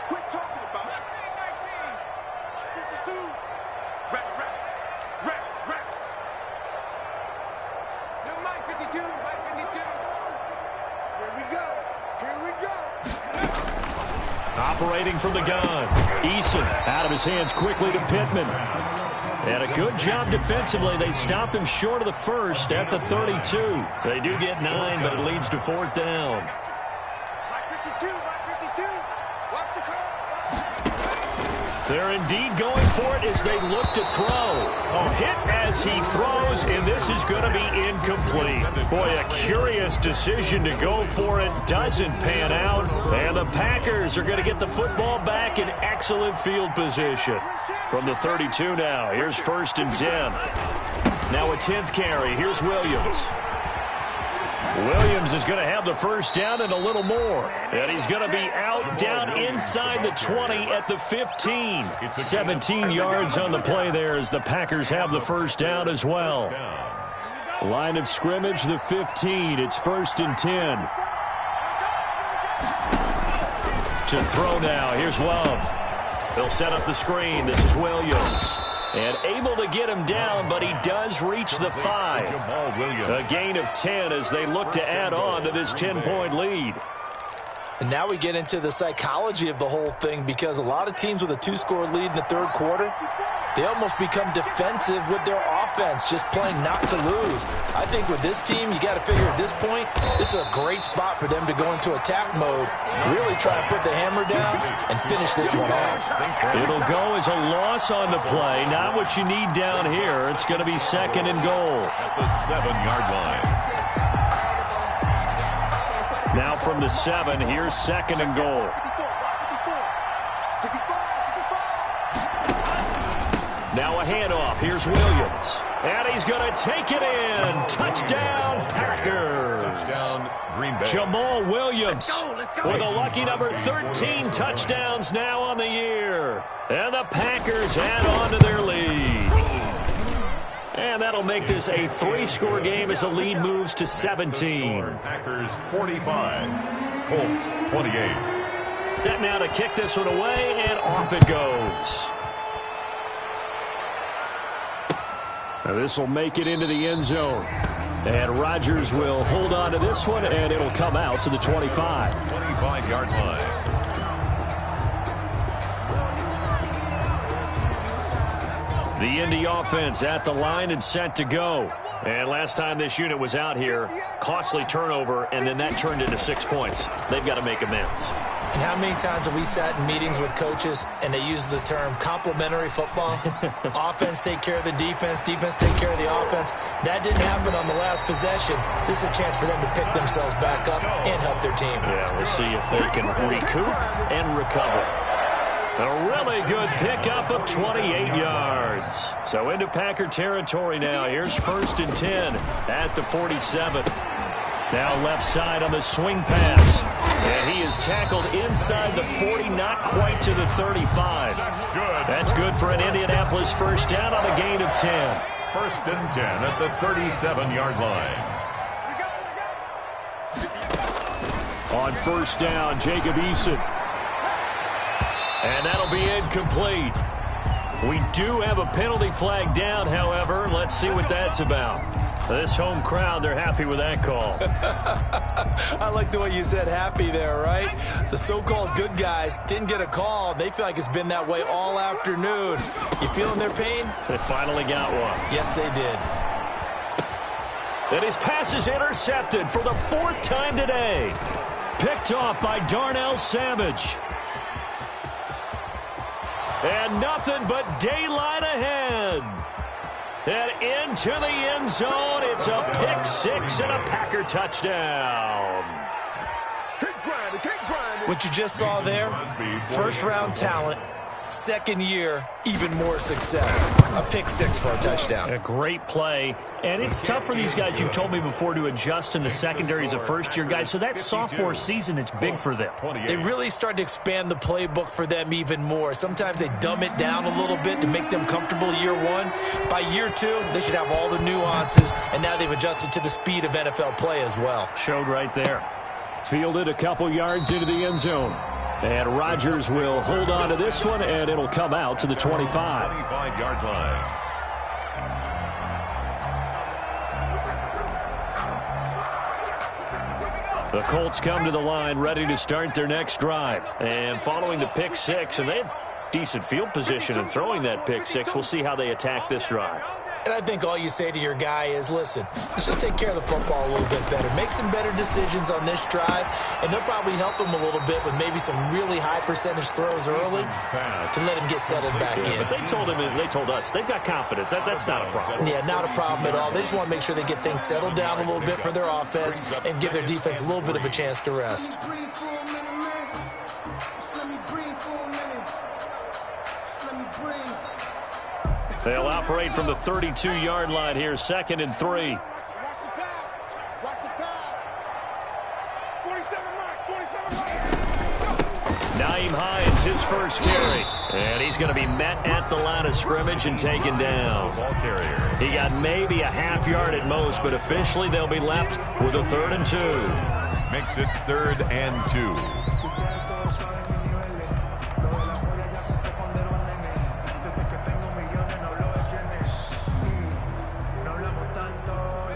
Quit talking about it. 52. Rap. No, Mike 52, Mike 52. Here we go. Operating from the gun. Eason out of his hands quickly to Pittman. And a good job defensively. They stop him short of the first at the 32. They do get 9, but it leads to 4th down. Mike 52. Watch the curve. They're indeed going for it as they look to throw. A hit as he throws, and this is going to be incomplete. Boy, a curious decision to go for it. Doesn't pan out. And the Packers are going to get the football back in excellent field position. From the 32 now, here's 1st and 10. Now a 10th carry. Here's Williams. Williams is going to have the first down and a little more. And he's going to be out down inside the 20 at the 15. 17 yards on the play there as the Packers have the first down as well. Line of scrimmage, the 15. It's 1st and 10. To throw now. Here's Love. They'll set up the screen. This is Williams. And able to get him down, but he does reach the 5. A gain of 10 as they look to add on to this 10-point lead. And now we get into the psychology of the whole thing because a lot of teams with a 2-score lead in the 3rd quarter, they almost become defensive with their offense, just playing not to lose. I think with this team, you got to figure at this point, this is a great spot for them to go into attack mode, really try to put the hammer down and finish this one off. It'll go as a loss on the play, not what you need down here. It's going to be 2nd and goal. At the 7-yard line. Now from the 7, here's 2nd and goal. Now a handoff. Here's Williams. And he's going to take it in. Touchdown, Packers. Touchdown, Green Bay. Jamal Williams with a lucky number 13 touchdowns now on the year. And the Packers add on to their lead. And that'll make this a 3-score game as the lead moves to 17. Packers 45, Colts 28. Set now to kick this one away, and off it goes. Now this will make it into the end zone. And Rodgers will hold on to this one, and it'll come out to the 25. 25-yard line. The Indy offense at the line and set to go. And last time this unit was out here, costly turnover, and then that turned into 6 points. They've got to make amends. And how many times have we sat in meetings with coaches and they use the term complementary football? Offense take care of the defense, defense take care of the offense. That didn't happen on the last possession. This is a chance for them to pick themselves back up and help their team. Yeah, we'll see if they can recoup and recover. A really good pickup of 28 yards. So into Packer territory now. Here's 1st and 10 at the 47. Now left side on the swing pass. And he is tackled inside the 40, not quite to the 35. That's good for an Indianapolis first down on a gain of 10. 1st and 10 at the 37-yard line. On first down, Jacob Eason. And that'll be incomplete. We do have a penalty flag down, however. Let's see what that's about. This home crowd, they're happy with that call. I like the way you said happy there, right? The so-called good guys didn't get a call. They feel like it's been that way all afternoon. You feeling their pain? They finally got one. Yes, they did. And his pass is intercepted for the 4th time today. Picked off by Darnell Savage. And nothing but daylight ahead. And into the end zone, it's a pick 6 and a Packer touchdown. What you just saw there, first-round talent, second year, even more success. A pick 6 for a touchdown. A great play. And it's tough for these guys, you've told me before, to adjust in the secondary as a first-year guy. So that sophomore season is big for them. They really start to expand the playbook for them even more. Sometimes they dumb it down a little bit to make them comfortable year 1. By year 2, they should have all the nuances, and now they've adjusted to the speed of NFL play as well. Showed right there. Fielded a couple yards into the end zone. And Rodgers will hold on to this one, and it'll come out to the 25. 25-yard line. The Colts come to the line ready to start their next drive. And following the pick 6, and they had decent field position in throwing that pick 6. We'll see how they attack this drive. And I think all you say to your guy is, listen, let's just take care of the football a little bit better. Make some better decisions on this drive, and they'll probably help him a little bit with maybe some really high percentage throws early to let him get settled back in. But they told us, they've got confidence. That's not a problem. Yeah, not a problem at all. They just want to make sure they get things settled down a little bit for their offense and give their defense a little bit of a chance to rest. They'll operate from the 32-yard line here, 2nd and 3. Watch the pass. Watch the pass. 47 mark. Naeem Hines, his first carry. And he's going to be met at the line of scrimmage and taken down. Ball carrier. He got maybe a half yard at most, but officially they'll be left with a 3rd and 2. Makes it 3rd and 2.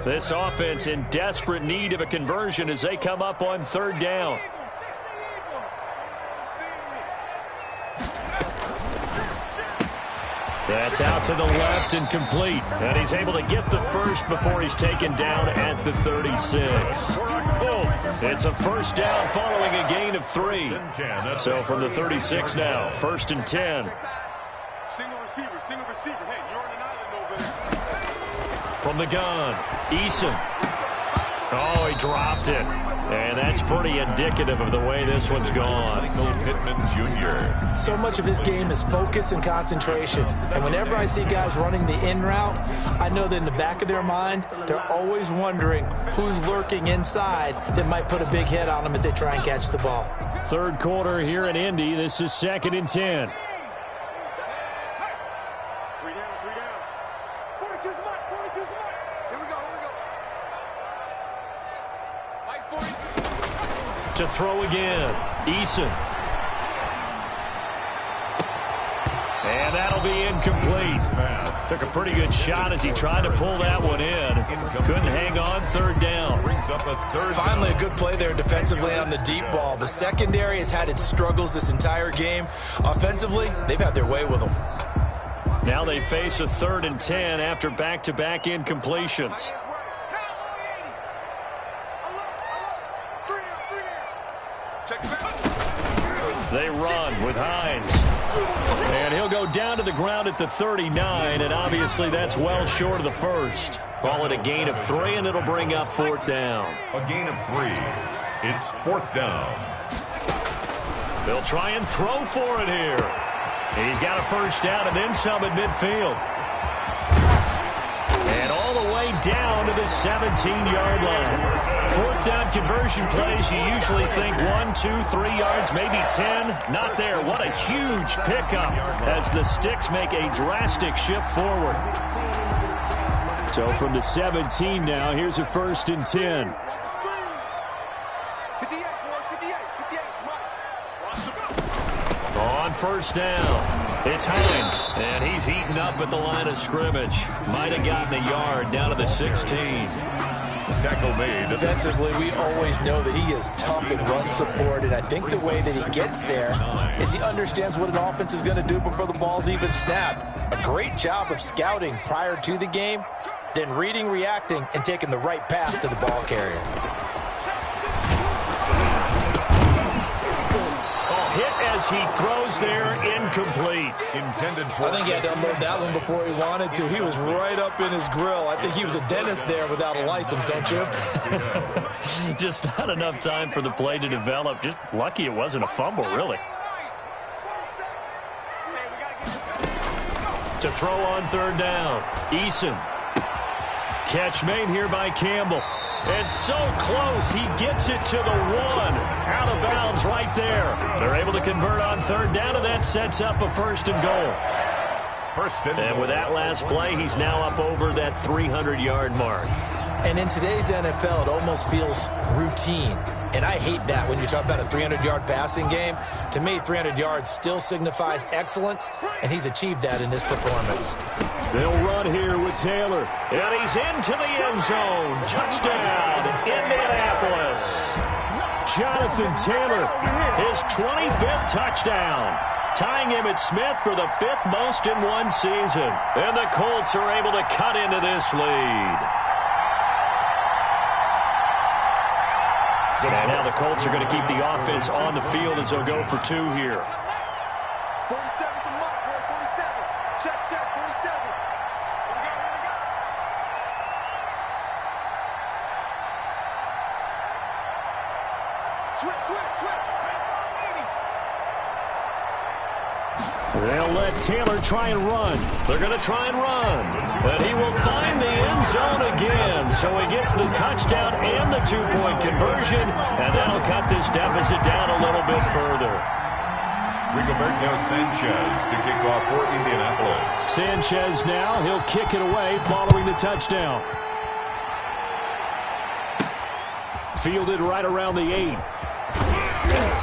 This offense in desperate need of a conversion as they come up on 3rd down. That's out to the left and complete. And he's able to get the first before he's taken down at the 36. It's a first down following a gain of 3. So from the 36 now, 1st and 10. Single receiver. Hey, you're on an island over there. From the gun, Eason. Oh, he dropped it. And that's pretty indicative of the way this one's gone. Pittman Jr. So much of his game is focus and concentration. And whenever I see guys running the in route, I know that in the back of their mind, they're always wondering who's lurking inside that might put a big hit on them as they try and catch the ball. Third quarter here in Indy. This is 2nd and 10. To throw again, Eason. And that'll be incomplete. Took a pretty good shot as he tried to pull that one in. Couldn't hang on, 3rd down. Finally, a good play there defensively on the deep ball. The secondary has had its struggles this entire game. Offensively, they've had their way with them. Now they face a 3rd and 10 after back-to-back incompletions. They run with Hines. And he'll go down to the ground at the 39, and obviously that's well short of the first. Call it a gain of 3, and it'll bring up 4th down. A gain of 3. It's 4th down. They'll try and throw for it here. He's got a first down and then some at midfield. And all the way down to the 17-yard line. 4th down conversion plays, you usually think 1, 2, 3 yards, maybe 10. Not there. What a huge pickup as the Sticks make a drastic shift forward. So from the 17 now, here's a 1st and 10. On 1st down, it's Hines, and he's eaten up at the line of scrimmage. Might have gotten a yard down to the 16. Tackle made. Defensively, we always know that he is tough in run support, and I think the way that he gets there is he understands what an offense is going to do before the ball's even snapped. A great job of scouting prior to the game, then reading, reacting, and taking the right path to the ball carrier. Hit as he throws there, incomplete. Intended for. I think he had to unload that one before he wanted to. He was right up in his grill. I think he was a dentist there without a license, don't you? Just not enough time for the play to develop. Just lucky it wasn't a fumble, really. To throw on 3rd down, Eason. Catch made here by Campbell. It's so close, he gets it to the 1. Out of bounds right there. They're able to convert on 3rd down, and that sets up a 1st and goal. And with that last play, he's now up over that 300-yard mark. And in today's NFL, it almost feels routine. And I hate that when you talk about a 300-yard passing game. To me, 300 yards still signifies excellence, and he's achieved that in this performance. They'll run here with Taylor. And he's into the end zone. Touchdown, Indianapolis. Jonathan Taylor, his 25th touchdown. Tying him at Smith for the 5th most in one season. And the Colts are able to cut into this lead. And now the Colts are going to keep the offense on the field as they'll go for 2 here. 47 to Mark, 47. Check, 47. Here we go. Switch. They'll let Taylor try and run. They're going to try and run. But he will find the end zone again. So he gets the touchdown and the 2-point conversion. And that'll cut this deficit down a little bit further. Rigoberto Sanchez to kick off for Indianapolis. Sanchez now. He'll kick it away following the touchdown. Fielded right around the 8.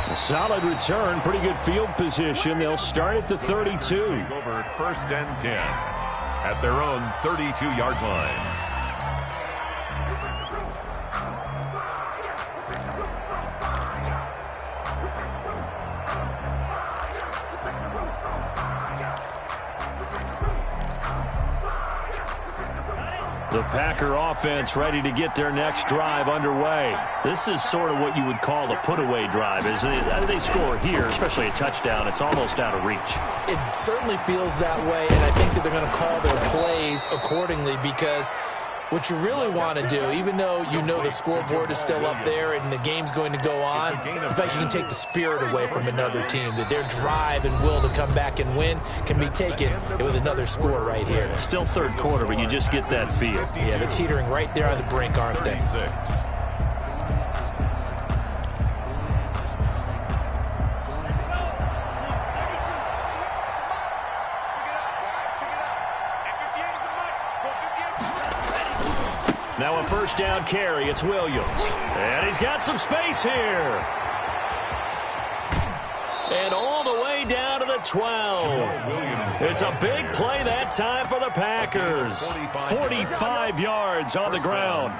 A solid return, pretty good field position. They'll start at the 32. Over 1st and 10 at their own 32-yard line. The Packer offense ready to get their next drive underway. This is sort of what you would call a put-away drive. As they score here, especially a touchdown, it's almost out of reach. It certainly feels that way, and I think that they're going to call their plays accordingly because What you really want to do, even though you know the scoreboard is still up there and the game's going to go on, in fact, you can take the spirit away from another team, that their drive and will to come back and win can be taken with another score right here. Still third quarter, but you just get that feel. Yeah, they're teetering right there on the brink, aren't they? Now a first down carry. It's Williams. And he's got some space here. And all the way down to the 12. It's a big play that time for the Packers. 45 yards on the ground.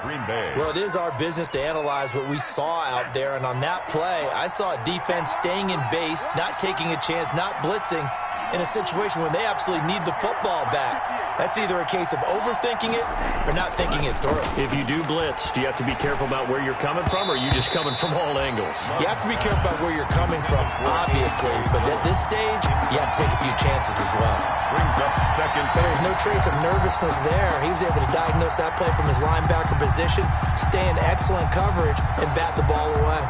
Well, it is our business to analyze what we saw out there. And on that play, I saw a defense staying in base, not taking a chance, not blitzing, in a situation where they absolutely need the football back. That's either a case of overthinking it or not thinking it through. If you do blitz, do you have to be careful about where you're coming from, or are you just coming from all angles? You have to be careful about where you're coming from, obviously, but at this stage, you have to take a few chances as well. Brings up second. But there's no trace of nervousness there. He was able to diagnose that play from his linebacker position, stay in excellent coverage, and bat the ball away.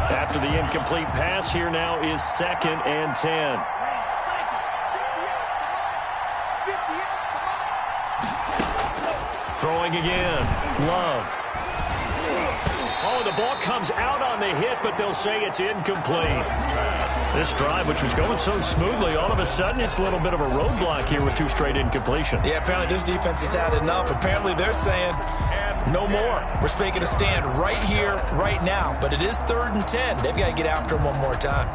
After the incomplete pass, here now is 2nd and 10. Throwing again. Love. Oh, the ball comes out on the hit, but they'll say it's incomplete. This drive, which was going so smoothly, all of a sudden it's a little bit of a roadblock here with 2 straight incompletions. Yeah, apparently this defense has had enough. Apparently they're saying no more. We're making a stand right here, right now. But it is 3rd and 10. They've got to get after him one more time.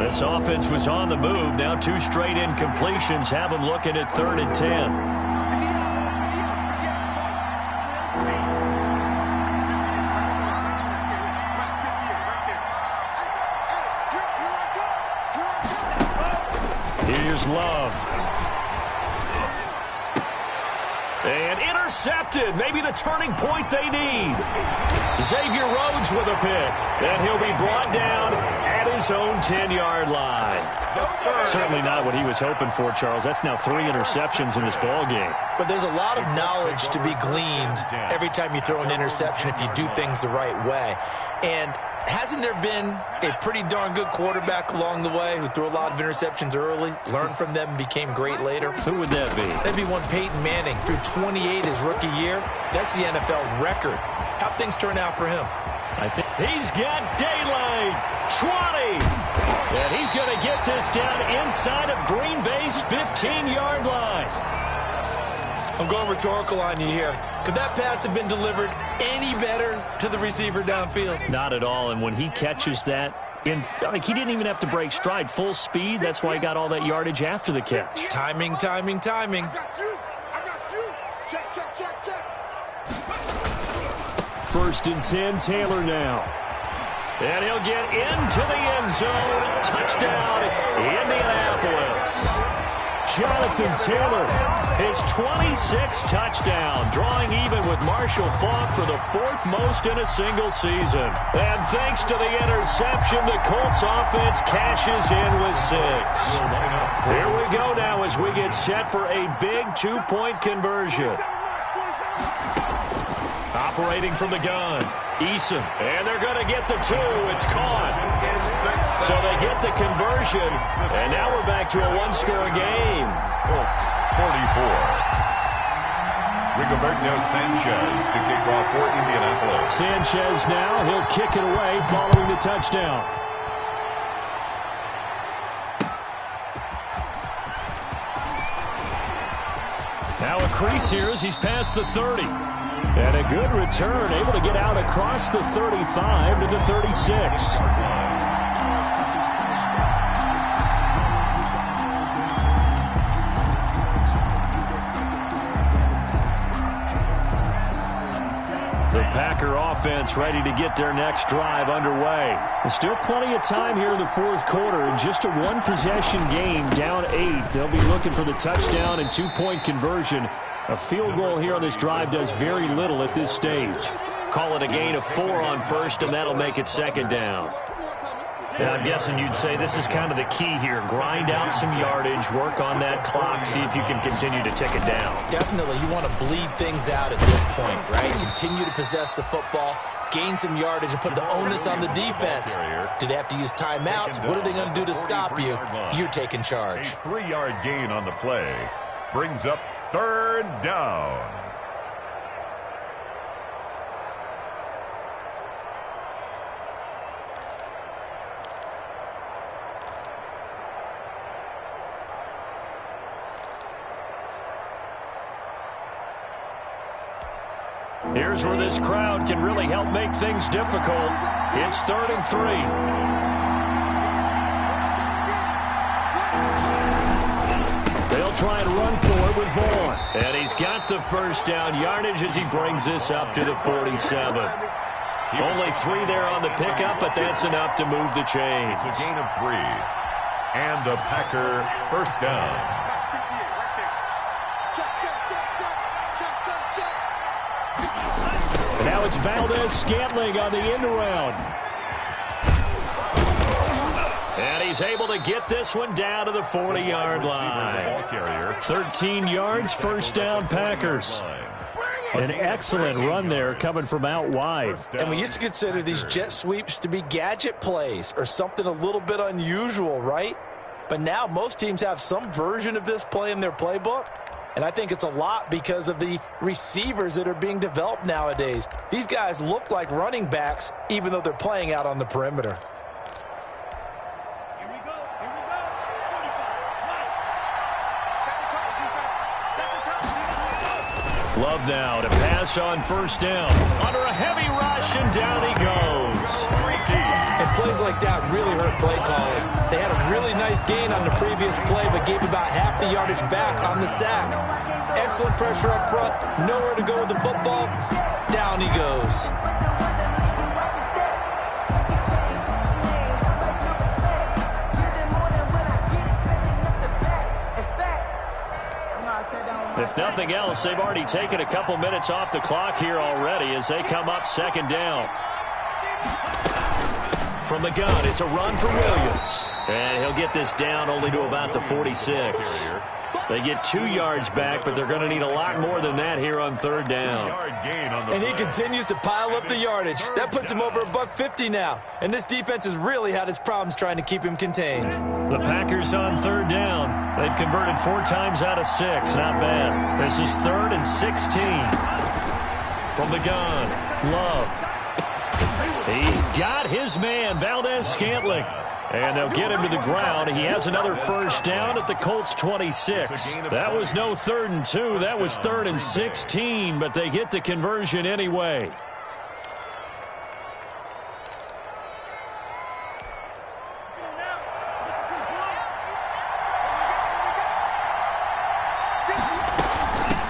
This offense was on the move. Now 2 straight incompletions have them looking at 3rd and 10. Here's Love. And intercepted. Maybe the turning point they need. Xavier Rhodes with a pick. And he'll be brought down at his own 10-yard line. Certainly not what he was hoping for, Charles. That's now 3 interceptions in this ball game. But there's a lot of knowledge to be gleaned every time you throw an interception if you do things the right way. And hasn't there been a pretty darn good quarterback along the way who threw a lot of interceptions early, learned from them, and became great later? Who would that be? That'd be one Peyton Manning. Threw 28 his rookie year. That's the NFL record. How'd things turn out for him? I think he's got daylight. 20. And he's going to get this down inside of Green Bay's 15-yard line. I'm going rhetorical on you here. Could that pass have been delivered any better to the receiver downfield? Not at all. And when he catches that, he didn't even have to break stride. Full speed. That's why he got all that yardage after the catch. Timing, timing, timing. I got you. Check, check, check, check. 1st and 10, Taylor now. And he'll get into the end zone. Touchdown, Indianapolis. Jonathan Taylor, his 26th touchdown, drawing even with Marshall Faulk for the 4th most in a single season. And thanks to the interception, the Colts offense cashes in with 6. Here we go now as we get set for a big 2-point conversion. Operating from the gun, Eason, and they're going to get the 2. It's caught. So they get the conversion, and now we're back to a 1-score game. Colts 44. Rigoberto Sanchez to kick off for Indianapolis. Sanchez now, he'll kick it away following the touchdown. Now a crease here as he's past the 30. And a good return, able to get out across the 35 to the 36. The Packer offense ready to get their next drive underway. There's still plenty of time here in the 4th quarter. In just a 1-possession game, down 8. They'll be looking for the touchdown and 2-point conversion. A field goal here on this drive does very little at this stage. Call it a gain of 4 on 1st, and that'll make it 2nd down. Yeah, I'm guessing you'd say this is kind of the key here. Grind out some yardage, work on that clock, see if you can continue to tick it down. Definitely, you want to bleed things out at this point, right? Continue to possess the football, gain some yardage, and put the onus on the defense. Do they have to use timeouts? What are they going to do to stop you? You're taking charge. A 3-yard gain on the play brings up 3rd down. Here's where this crowd can really help make things difficult. It's 3rd and 3. They'll try and run for it with Vaughn. And he's got the first down yardage as he brings this up to the 47. Only 3 there on the pickup, but that's enough to move the chains. It's a gain of 3. And a Packer first down. Now it's Valdez-Scantling on the end around. And he's able to get this one down to the 40-yard line. 13 yards, first down, Packers. An excellent run there coming from out wide. And we used to consider these jet sweeps to be gadget plays or something a little bit unusual, right? But now most teams have some version of this play in their playbook. And I think it's a lot because of the receivers that are being developed nowadays. These guys look like running backs, even though they're playing out on the perimeter. Here we go. Love now to pass on first down. Under a heavy rush, and down he goes. And plays like that really hurt play calling. They had a really nice gain on the previous play, but gave about half the yardage back on the sack. Excellent pressure up front. Nowhere to go with the football. Down he goes. If nothing else, they've already taken a couple minutes off the clock here already as they come up second down. From the gun, it's a run for Williams. And he'll get this down only to about the 46. They get 2 yards back, but they're going to need a lot more than that here on third down. And he continues to pile up the yardage. That puts him over $150 now. And this defense has really had its problems trying to keep him contained. The Packers on third down. They've converted 4 times out of 6. Not bad. This is 3rd and 16. From the gun, Love. He's got his man, Valdez-Scantling. And they'll get him to the ground. He has another first down at the Colts 26. That was no 3rd and 2. That was 3rd and 16, but they get the conversion anyway.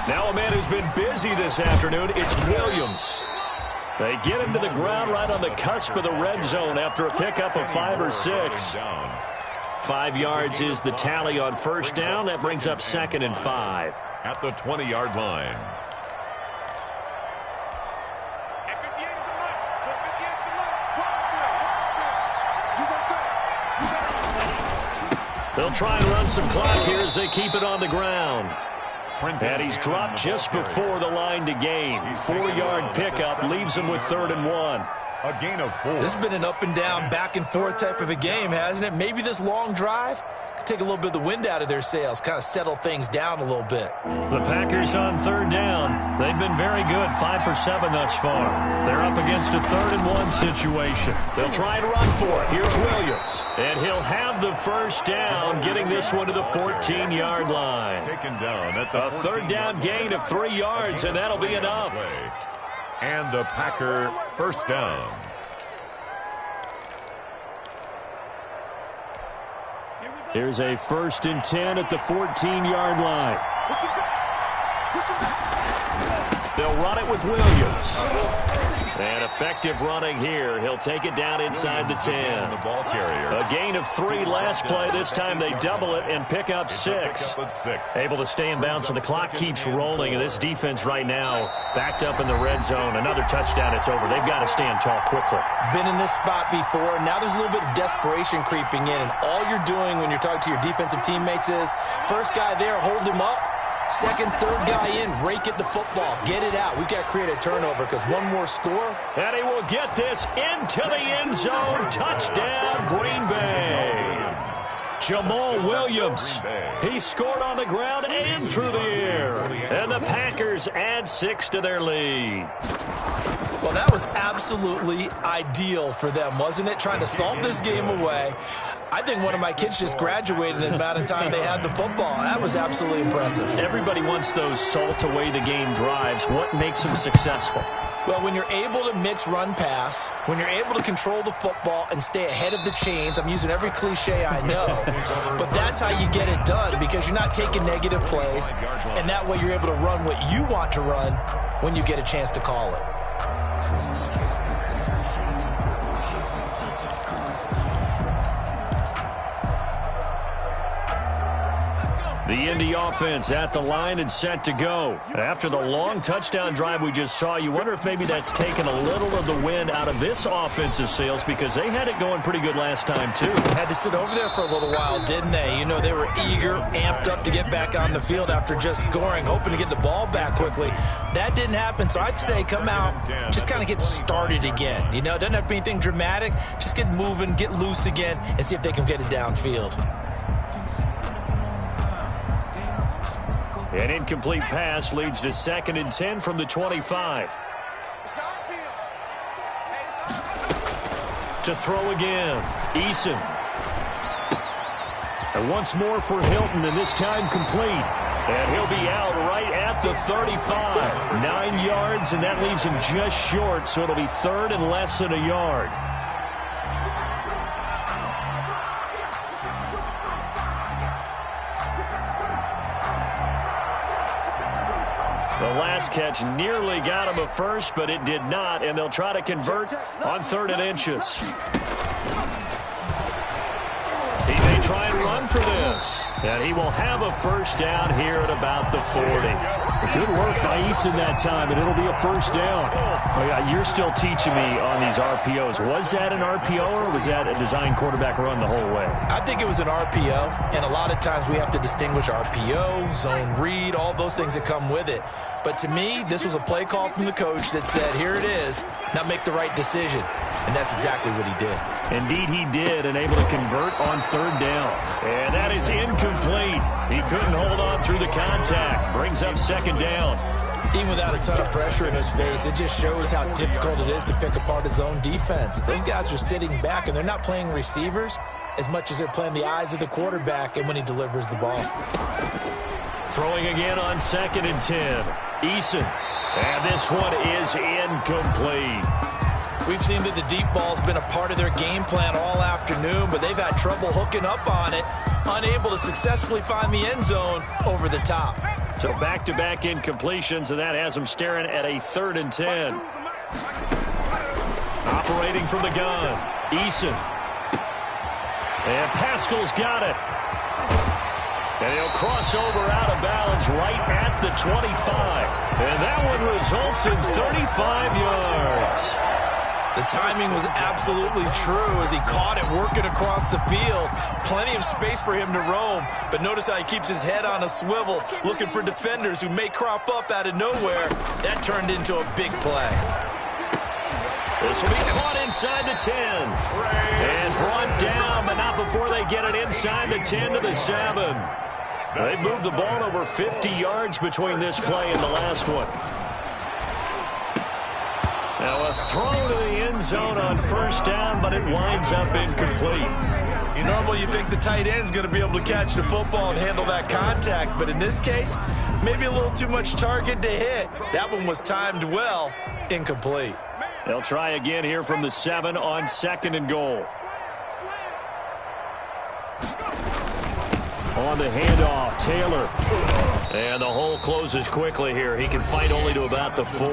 Now a man who's been busy this afternoon, it's Williams. They get him to the ground right on the cusp of the red zone after a pickup of 5 or 6. 5 yards is the tally on first down. That brings up 2nd and 5. At the 20-yard line. They'll try and run some clock here as they keep it on the ground. And he's dropped just before the line to gain. 4-yard pickup leaves him with 3rd and 1. A gain of 4. This has been an up and down, back and forth type of a game, hasn't it? Maybe this long drive could take a little bit of the wind out of their sails, kind of settle things down a little bit. The Packers on third down. They've been very good, 5 for 7 thus far. They're up against a 3rd and 1 situation. They'll try and run for it. Here's Williams. And he'll have the first down, getting this one to the 14-yard line. Taken down at the A 3rd down gain of 3 yards, and that'll be enough. And a Packer first down. Here's a 1st and 10 at the 14-yard line. They'll run it with Williams. And effective running here. He'll take it down inside the 10. The ball carrier. A gain of 3 last play. This time they double it and pick up 6. Able to stay in bounds, so the clock keeps rolling. And this defense right now backed up in the red zone. Another touchdown, it's over. They've got to stand tall quickly. Been in this spot before. Now there's a little bit of desperation creeping in. And all you're doing when you're talking to your defensive teammates is, first guy there, hold him up. Second, third guy in, rake at the football. Get it out. We've got to create a turnover because one more score. And he will get this into the end zone. Touchdown, Green Bay. Jamal Williams. He scored on the ground and through the air. And the Packers add 6 to their lead. Well, that was absolutely ideal for them, wasn't it? Trying to salt this game away. I think one of my kids just graduated in the amount of time they had the football. That was absolutely impressive. Everybody wants those salt-away-the-game drives. What makes them successful? Well, when you're able to mix run-pass, when you're able to control the football and stay ahead of the chains, I'm using every cliche I know, but that's how you get it done because you're not taking negative plays, and that way you're able to run what you want to run when you get a chance to call it. The Indy offense at the line and set to go. After the long touchdown drive we just saw, you wonder if maybe that's taken a little of the wind out of this offensive sails because they had it going pretty good last time, too. Had to sit over there for a little while, didn't they? You know, they were eager, amped up to get back on the field after just scoring, hoping to get the ball back quickly. That didn't happen, so I'd say come out, just kind of get started again. You know, it doesn't have to be anything dramatic. Just get moving, get loose again, and see if they can get it downfield. An incomplete pass leads to 2nd and 10 from the 25. To throw again, Eason. And once more for Hilton, and this time complete. And he'll be out right at the 35. 9 yards, and that leaves him just short, so it'll be 3rd and less than a yard. The last catch nearly got him a first, but it did not, and they'll try to convert on 3rd and inches. He may try and run for this, and he will have a first down here at about the 40. Good work by Eason that time, and it'll be a first down. Oh, yeah, you're still teaching me on these RPOs. Was that an RPO, or was that a design quarterback run the whole way? I think it was an RPO, and a lot of times we have to distinguish RPO, zone read, all those things that come with it. But to me, this was a play call from the coach that said, here it is, now make the right decision. And that's exactly what he did. Indeed, he did, and able to convert on 3rd down. And that is incomplete. He couldn't hold on through the contact. Brings up 2nd down. Even without a ton of pressure in his face, it just shows how difficult it is to pick apart his own defense. Those guys are sitting back, and they're not playing receivers as much as they're playing the eyes of the quarterback and when he delivers the ball. Throwing again on 2nd and 10. Eason. And this one is incomplete. We've seen that the deep ball's been a part of their game plan all afternoon, but they've had trouble hooking up on it, unable to successfully find the end zone over the top. So back-to-back incompletions, and that has them staring at a 3rd and 10. Operating from the gun, Eason. And Pascal's got it. And he'll cross over out of bounds right at the 25. And that one results in 35 yards. The timing was absolutely true as he caught it working across the field. Plenty of space for him to roam. But notice how he keeps his head on a swivel, looking for defenders who may crop up out of nowhere. That turned into a big play. This will be caught inside the 10. And brought down, but not before they get it inside the 10 to the 7. They've moved the ball over 50 yards between this play and the last one. Now a throw to the end zone on 1st down, but it winds up incomplete. Normally you think the tight end's going to be able to catch the football and handle that contact, but in this case, maybe a little too much target to hit. That one was timed well, incomplete. They'll try again here from the 7 on 2nd and goal. On the handoff, Taylor. And the hole closes quickly here. He can fight only to about the 4.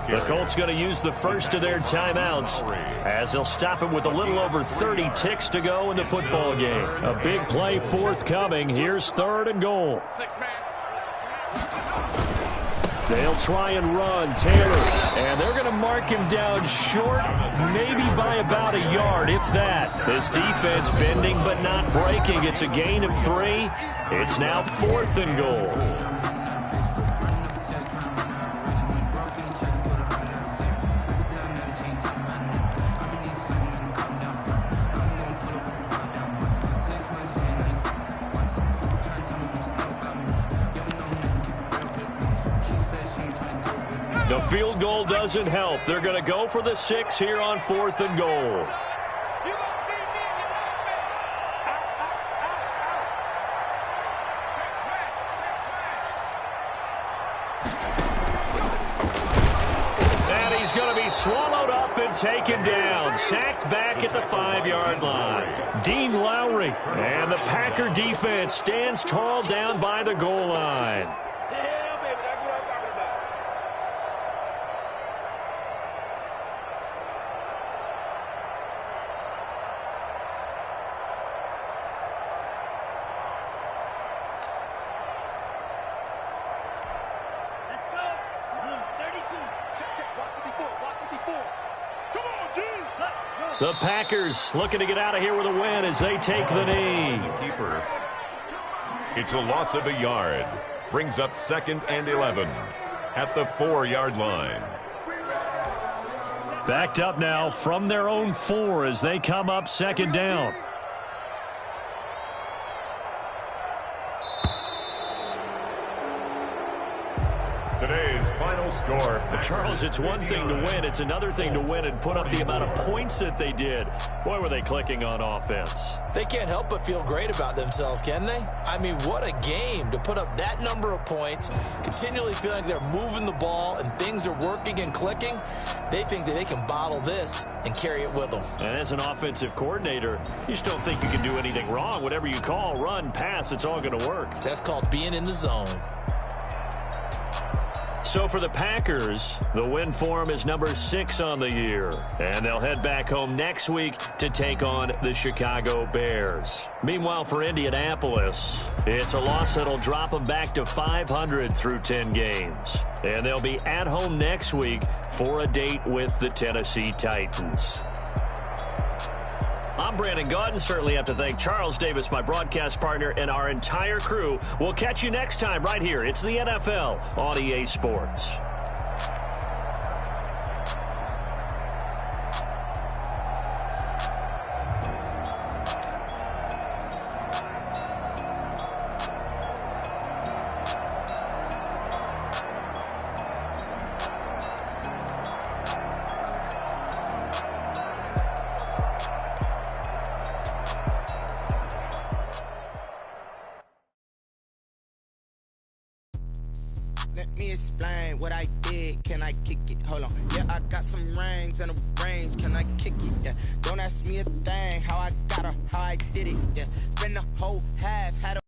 The Colts going to use the first of their timeouts as they'll stop it with a little over 30 ticks to go in the football game. A big play forthcoming. Here's 3rd and goal. They'll try and run Taylor, and they're going to mark him down short, maybe by about a yard, if that. This defense bending but not breaking. It's a gain of 3. It's now 4th and goal. The field goal doesn't help. They're going to go for the 6 here on 4th and goal. And he's going to be swallowed up and taken down. Sacked back at the 5-yard line. Dean Lowry. And the Packer defense stands tall down by the goal line. The Packers looking to get out of here with a win as they take the knee. Keeper. It's a loss of a yard. Brings up 2nd and 11 at the 4-yard line. Backed up now from their own 4 as they come up 2nd down. Today's final score. Charles, it's one thing to win. It's another thing to win and put up the amount of points that they did. Boy, were they clicking on offense. They can't help but feel great about themselves, can they? I mean, what a game to put up that number of points, continually feeling like they're moving the ball and things are working and clicking. They think that they can bottle this and carry it with them. And as an offensive coordinator, you just don't think you can do anything wrong. Whatever you call, run, pass, it's all going to work. That's called being in the zone. So for the Packers, the win for them is number 6 on the year. And they'll head back home next week to take on the Chicago Bears. Meanwhile, for Indianapolis, it's a loss that'll drop them back to 500 through 10 games. And they'll be at home next week for a date with the Tennessee Titans. I'm Brandon Gaudin. Certainly have to thank Charles Davis, my broadcast partner, and our entire crew. We'll catch you next time right here. It's the NFL on EA Sports. Let me explain what I did. Can I kick it? Hold on. Yeah, I got some rings and a range. Can I kick it? Yeah. Don't ask me a thing. How I got her, how I did it. Yeah. Spend the whole half, had a